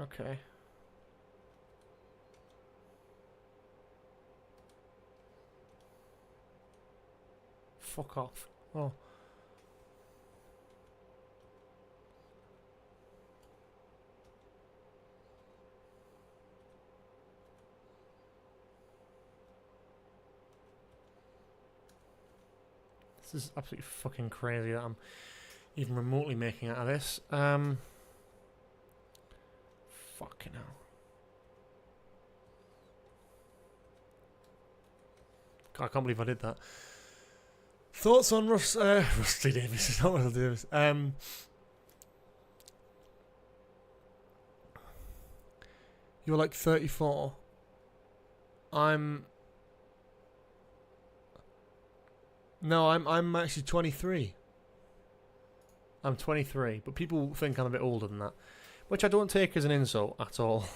Okay. Fuck off. Oh. This is absolutely fucking crazy that I'm even remotely making out of this. Fucking hell. God, I can't believe I did that. Thoughts on Rusty Davis? Is not Russell Davis. You're like 34. I'm actually 23. I'm 23, but people think I'm a bit older than that, which I don't take as an insult at all.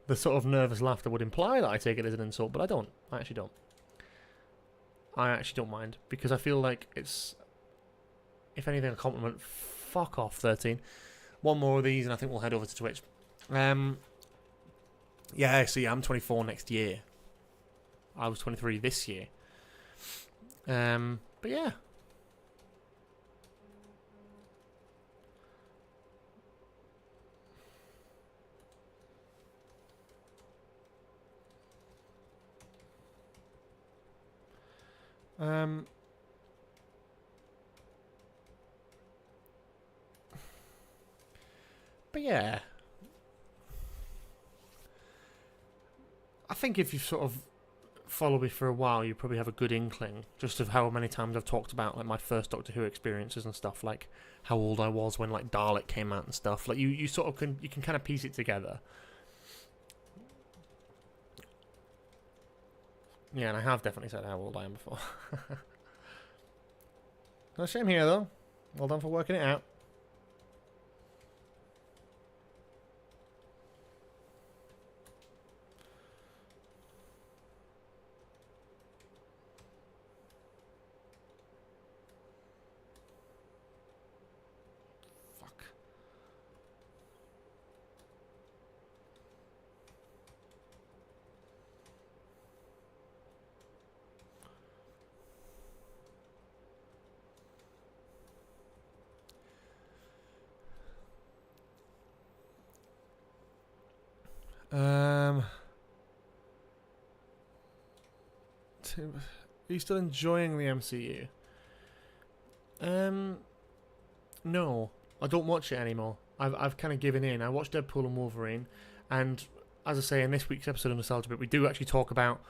The sort of nervous laughter would imply that I take it as an insult, but I don't. I actually don't. I actually don't mind, because I feel like it's, if anything, a compliment. Fuck off, 13. One more of these and I think we'll head over to Twitch. Yeah, see, I'm 24 next year. I was 23 this year. But yeah. But yeah, I think if you've sort of followed me for a while, you probably have a good inkling just of how many times I've talked about like my first Doctor Who experiences and stuff, like how old I was when like Dalek came out and stuff. Like you sort of can kind of piece it together. Yeah, and I have definitely said how old I am before. No shame here though. Well done for working it out. Are you still enjoying the MCU? No, I don't watch it anymore. I've kind of given in. I watched Deadpool and Wolverine, and as I say in this week's episode of Nostalgia Bit, we do actually talk about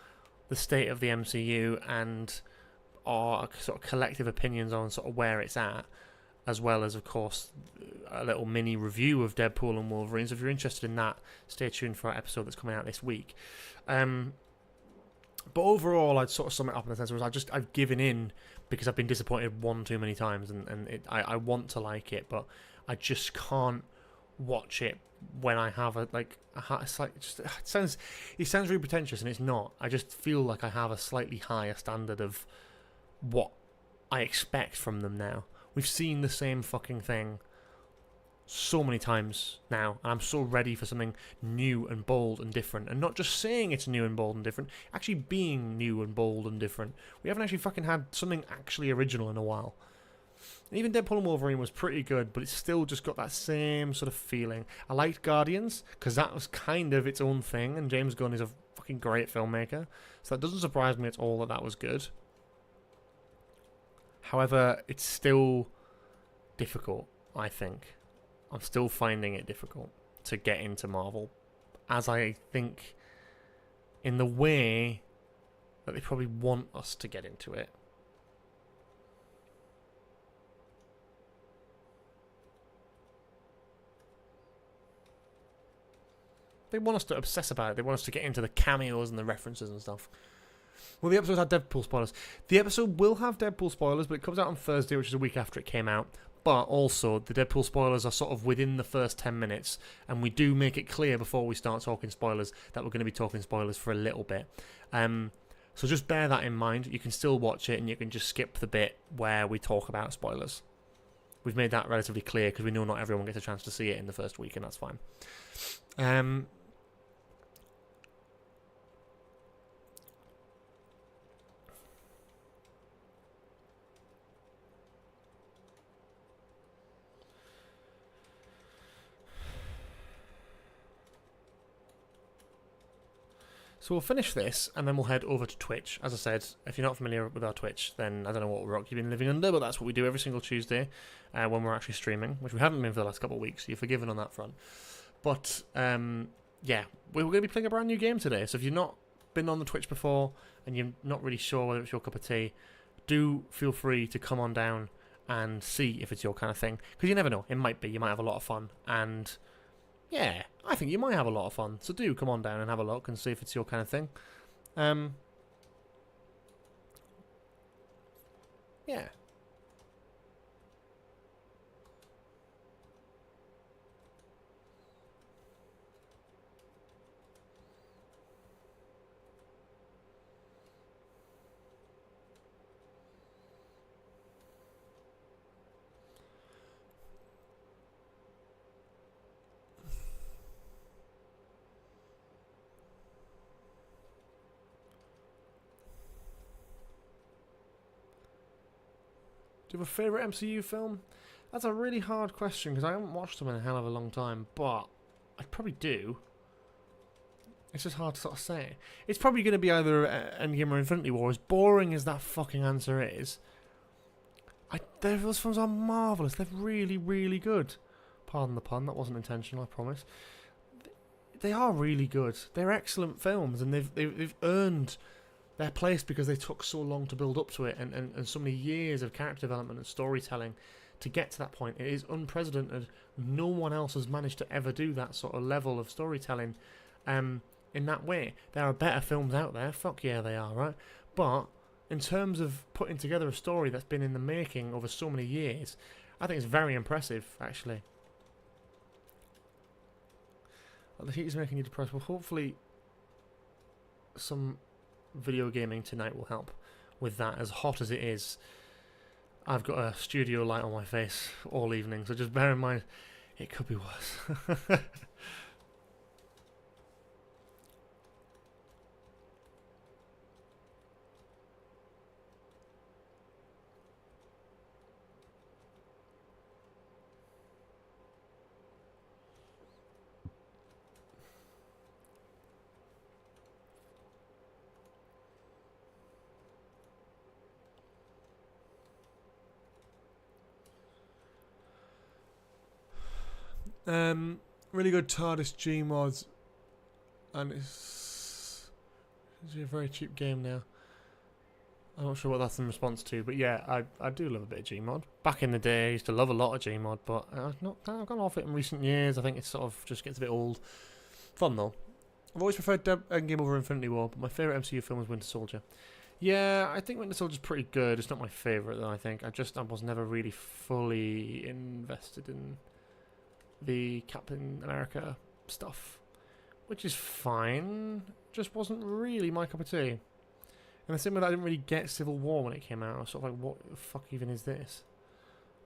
the state of the MCU and our sort of collective opinions on sort of where it's at, as well as, of course, a little mini review of Deadpool and Wolverine. So if you're interested in that, stay tuned for our episode that's coming out this week. But overall, I'd sort of sum it up in the sense of I've given in because I've been disappointed one too many times, and I want to like it, but I just can't watch it when I have it's like it sounds really pretentious, and it's not. I just feel like I have a slightly higher standard of what I expect from them now. We've seen the same fucking thing so many times now, and I'm so ready for something new and bold and different, and not just saying it's new and bold and different, actually being new and bold and different. We haven't actually fucking had something actually original in a while. And even Deadpool and Wolverine was pretty good, but it's still just got that same sort of feeling. I liked Guardians because that was kind of its own thing, and James Gunn is a fucking great filmmaker, so that doesn't surprise me at all that that was good. However, it's still difficult, I think. I'm still finding it difficult to get into Marvel, as I think in the way that they probably want us to get into it. They want us to obsess about it. They want us to get into the cameos and the references and stuff. Well, the episode had Deadpool spoilers. The episode will have Deadpool spoilers, but it comes out on Thursday, which is a week after it came out. But also, the Deadpool spoilers are sort of within the first 10 minutes, and we do make it clear before we start talking spoilers that we're going to be talking spoilers for a little bit. So just bear that in mind. You can still watch it, and you can just skip the bit where we talk about spoilers. We've made that relatively clear because we know not everyone gets a chance to see it in the first week, and that's fine. So we'll finish this, and then we'll head over to Twitch. As I said, if you're not familiar with our Twitch, then I don't know what rock you've been living under, but that's what we do every single Tuesday when we're actually streaming, which we haven't been for the last couple of weeks, so you're forgiven on that front. But, yeah, we're going to be playing a brand new game today, so if you've not been on the Twitch before, and you're not really sure whether it's your cup of tea, do feel free to come on down and see if it's your kind of thing, because you never know, it might be, you might have a lot of fun, and yeah, I think you might have a lot of fun. So do come on down and have a look and see if it's your kind of thing. Yeah. Do you have a favourite MCU film? That's a really hard question because I haven't watched them in a hell of a long time, but I probably do. It's just hard to sort of say. It's probably going to be either Endgame or Infinity War. As boring as that fucking answer is, those films are marvellous. They're really, really good. Pardon the pun, that wasn't intentional, I promise. they are really good. They're excellent films, and they've earned their place because they took so long to build up to it, and so many years of character development and storytelling to get to that point. It is unprecedented. No one else has managed to ever do that sort of level of storytelling in that way. There are better films out there. Fuck yeah, they are, right? But in terms of putting together a story that's been in the making over so many years, I think it's very impressive, actually. Well, the heat is making you depressed. Well, hopefully some video gaming tonight will help with that. As hot as it is, I've got a studio light on my face all evening, so just bear in mind it could be worse. Really good TARDIS Gmods, and it's a very cheap game now. I'm not sure what that's in response to, but yeah, I do love a bit of Gmod. Back in the day, I used to love a lot of Gmod, but I've gone off it in recent years. I think it sort of just gets a bit old. Fun though. I've always preferred Endgame over Infinity War, but my favourite MCU film was Winter Soldier. Yeah, I think Winter Soldier's pretty good. It's not my favourite though, I think. I was never really fully invested in the Captain America stuff, which is fine, just wasn't really my cup of tea. And the same way that I didn't really get Civil War when it came out. I was sort of like, what the fuck even is this?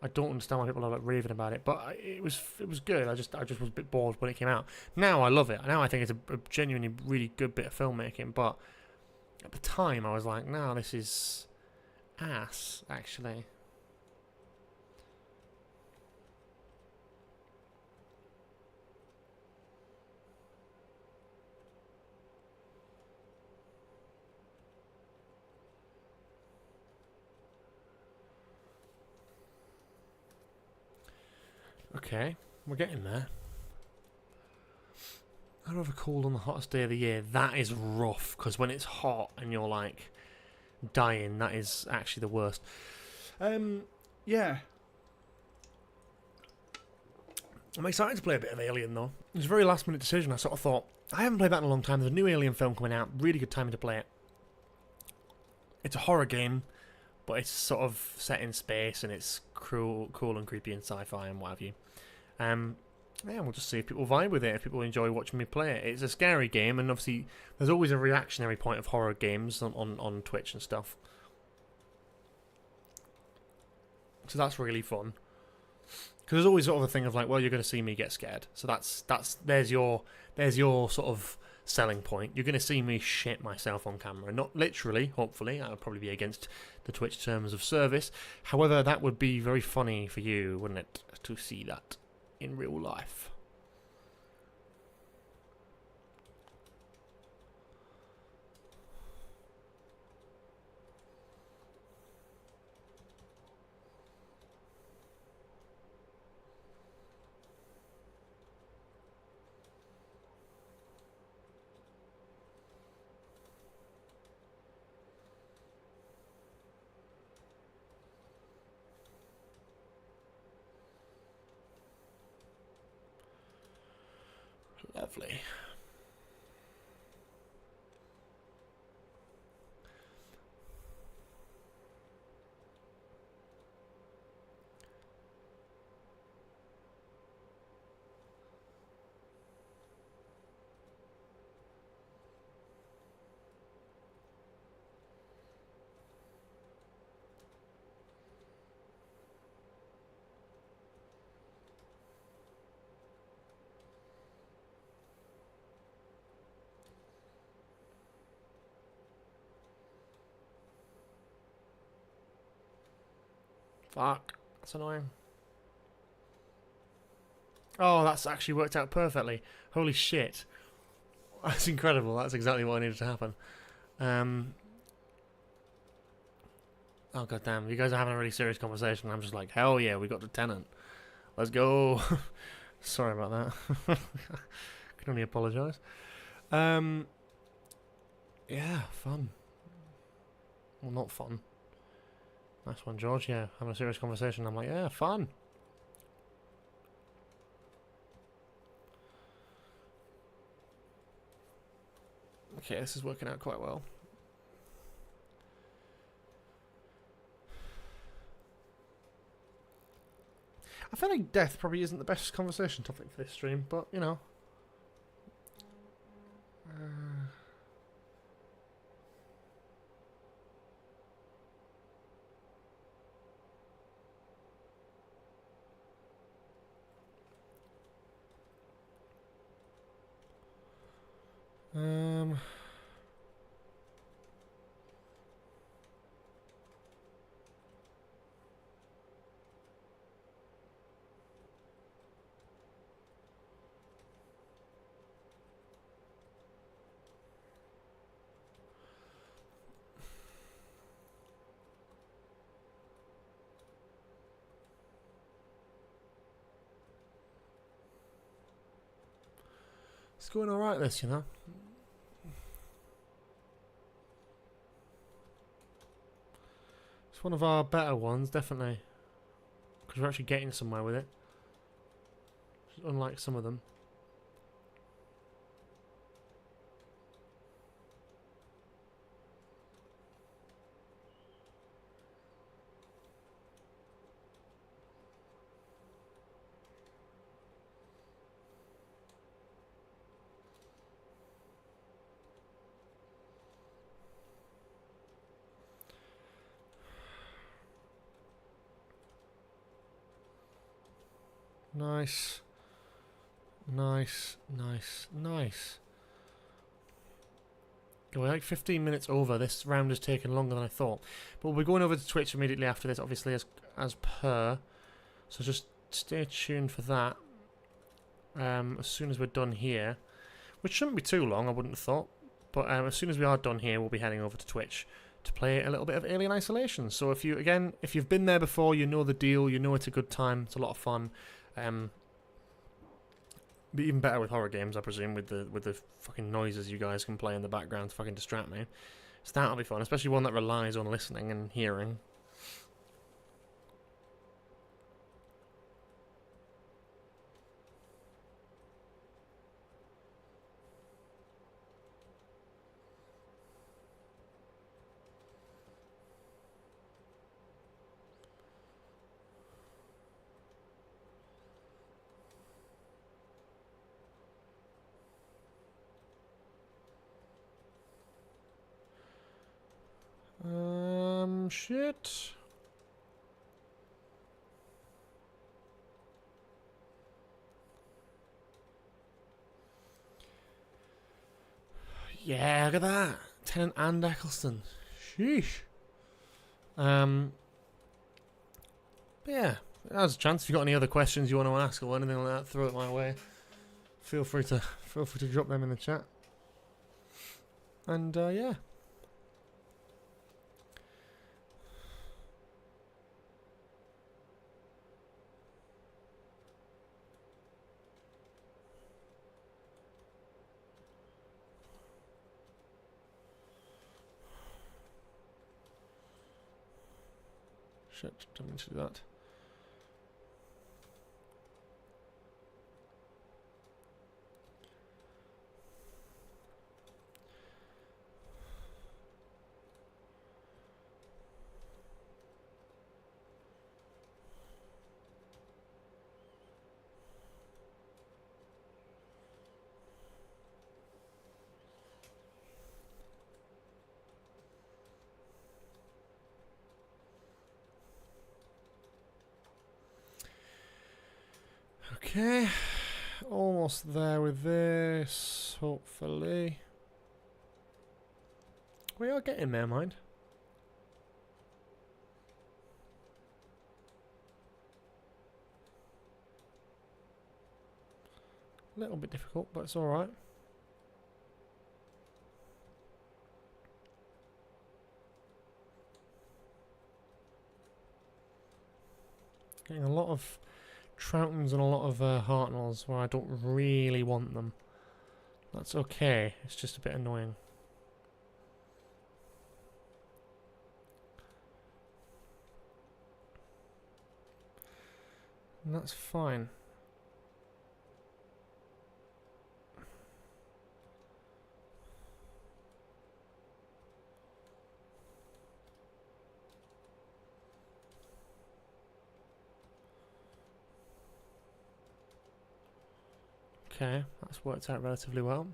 I don't understand why people are like raving about it, but it was good. I just was a bit bored when it came out. Now I love it. Now I think it's a genuinely really good bit of filmmaking, but at the time I was like, no, this is ass, actually. Okay, we're getting there. I'd have a cold on the hottest day of the year. That is rough, because when it's hot and you're like dying, that is actually the worst. Yeah. I'm excited to play a bit of Alien though. It was a very last minute decision. I sort of thought, I haven't played that in a long time. There's a new Alien film coming out. Really good timing to play it. It's a horror game, but it's sort of set in space and it's cool and creepy and sci-fi and what have you. Yeah, we'll just see if people vibe with it, if people enjoy watching me play it. It's a scary game, and obviously there's always a reactionary point of horror games on Twitch and stuff. So that's really fun. Because there's always sort of a thing of like, well, you're going to see me get scared. So there's your sort of selling point. You're going to see me shit myself on camera. Not literally, hopefully. That would probably be against the Twitch terms of service. However, that would be very funny for you, wouldn't it, to see that in real life. Lovely. Fuck, that's annoying. Oh, that's actually worked out perfectly. Holy shit. That's incredible. That's exactly what needed to happen. Oh, goddamn. You guys are having a really serious conversation. I'm just like, hell yeah, we got the tenant. Let's go. Sorry about that. can only apologise. Yeah, fun. Well, not fun. Nice one, George. Yeah, having a serious conversation. I'm like, yeah, fun. Okay, this is working out quite well. I feel like death probably isn't the best conversation topic for this stream, but, you know. It's going alright, this, you know. It's one of our better ones, definitely. Because we're actually getting somewhere with it. Unlike some of them. Nice. Nice, nice, nice. We're like 15 minutes over. This round has taken longer than I thought. But we'll be going over to Twitch immediately after this, obviously, as per. So just stay tuned for that. As soon as we're done here. Which shouldn't be too long, I wouldn't have thought. But as soon as we are done here, we'll be heading over to Twitch to play a little bit of Alien Isolation. So if you've been there before, you know the deal, you know it's a good time, it's a lot of fun. Be even better with horror games, I presume, with the fucking noises you guys can play in the background to fucking distract me. So that'll be fun, especially one that relies on listening and hearing. Shit. Yeah, look at that. Tennant and Eccleston. Sheesh. But yeah, there's a chance. If you've got any other questions you want to ask or anything like that, throw it my way. Feel free to drop them in the chat. And yeah. Shit, don't mean to do that. Okay, almost there with this, hopefully. We are getting there, mind. A little bit difficult, but it's alright. Getting a lot of Troutons and a lot of Hartnells where I don't really want them. That's okay. It's just a bit annoying. And that's fine. Okay, that's worked out relatively well.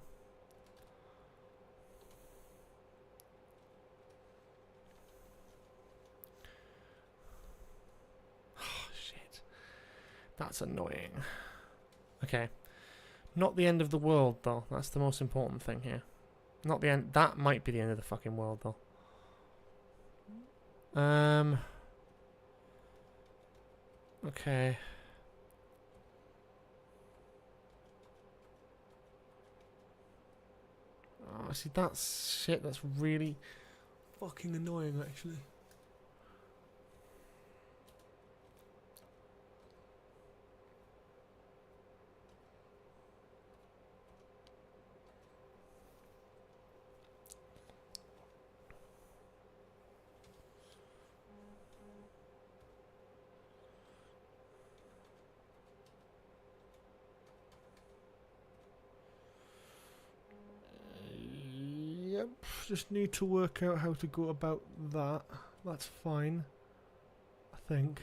Oh, shit. That's annoying. Okay. Not the end of the world, though. That's the most important thing here. Not the end. That might be the end of the fucking world, though. Okay. Oh, see, that's shit. That's really fucking annoying, actually. Yep, just need to work out how to go about that. That's fine, I think.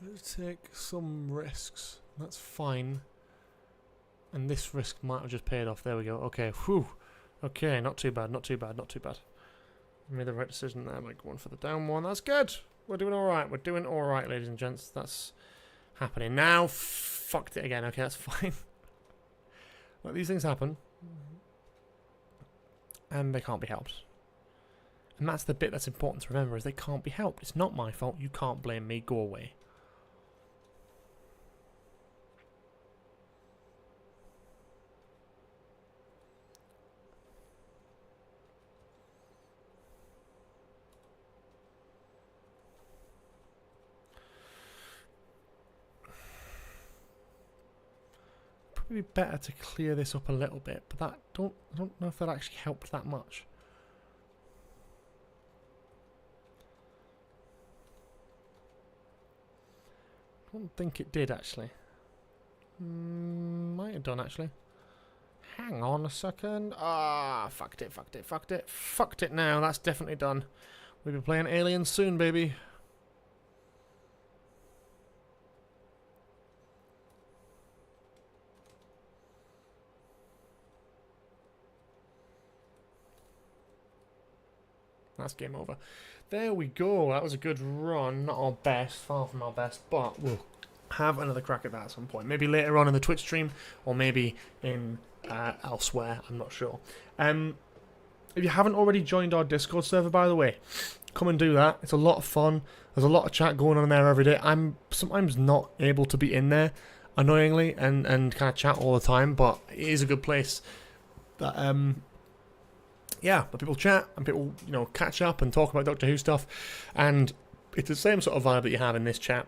Let's take some risks. That's fine. And this risk might have just paid off. There we go. Okay, whew. Okay, not too bad, not too bad, not too bad. Made the right decision there by going for the down one. That's good. We're doing alright. We're doing alright, ladies and gents. That's happening. Now, fucked it again. Okay, that's fine. Well, these things happen. And they can't be helped. And that's the bit that's important to remember, is they can't be helped. It's not my fault. You can't blame me. Go away. Be better to clear this up a little bit, but I don't know if that actually helped that much. I don't think it did actually. Might have done actually. Hang on a second. Ah, fucked it, fucked it, fucked it. Fucked it now, that's definitely done. We'll be playing Aliens soon, baby. That's game over. There we go. That was a good run. Not our best. Far from our best. But we'll have another crack at that at some point. Maybe later on in the Twitch stream. Or maybe in elsewhere. I'm not sure. If you haven't already joined our Discord server, by the way, come and do that. It's a lot of fun. There's a lot of chat going on there every day. I'm sometimes not able to be in there, annoyingly, and kind of chat all the time. But it is a good place that... yeah, but people chat and people, you know, catch up and talk about Doctor Who stuff, and it's the same sort of vibe that you have in this chat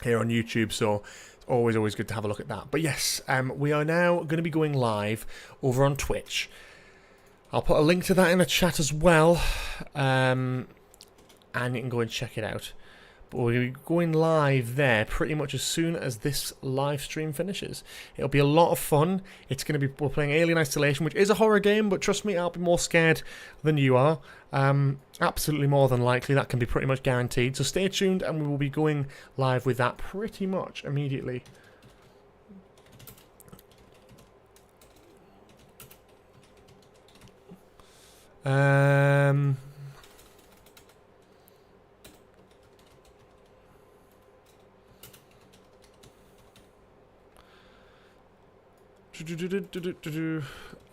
here on YouTube, so it's always good to have a look at that. But yes, we are now going to be going live over on Twitch. I'll put a link to that in the chat as well, and you can go and check it out. But we'll be going live there pretty much as soon as this live stream finishes. It'll be a lot of fun. It's going to be, we're playing Alien Isolation, which is a horror game, but trust me, I'll be more scared than you are. Absolutely more than likely, that can be pretty much guaranteed. So stay tuned, and we will be going live with that pretty much immediately.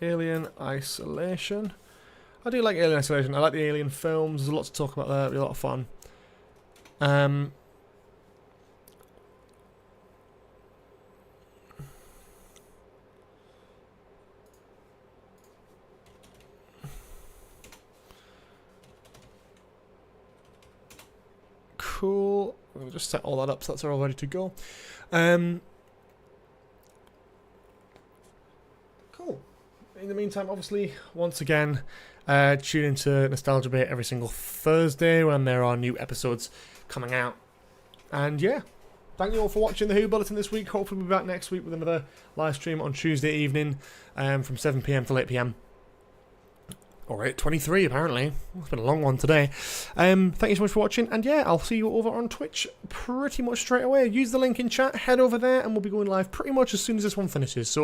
Alien Isolation. I do like Alien Isolation. I like the Alien films. There's a lot to talk about there. It'll be a lot of fun. Cool. We'll just set all that up so that's all ready to go. Cool. In the meantime, obviously, once again, tune into Nostalgia Bay every single Thursday when there are new episodes coming out. And yeah, thank you all for watching the Who Bulletin this week. Hopefully we'll be back next week with another live stream on Tuesday evening from 7 PM till 8 PM. Or 8:23 apparently. It's been a long one today. Thank you so much for watching, and yeah, I'll see you over on Twitch pretty much straight away. Use the link in chat, head over there, and we'll be going live pretty much as soon as this one finishes. So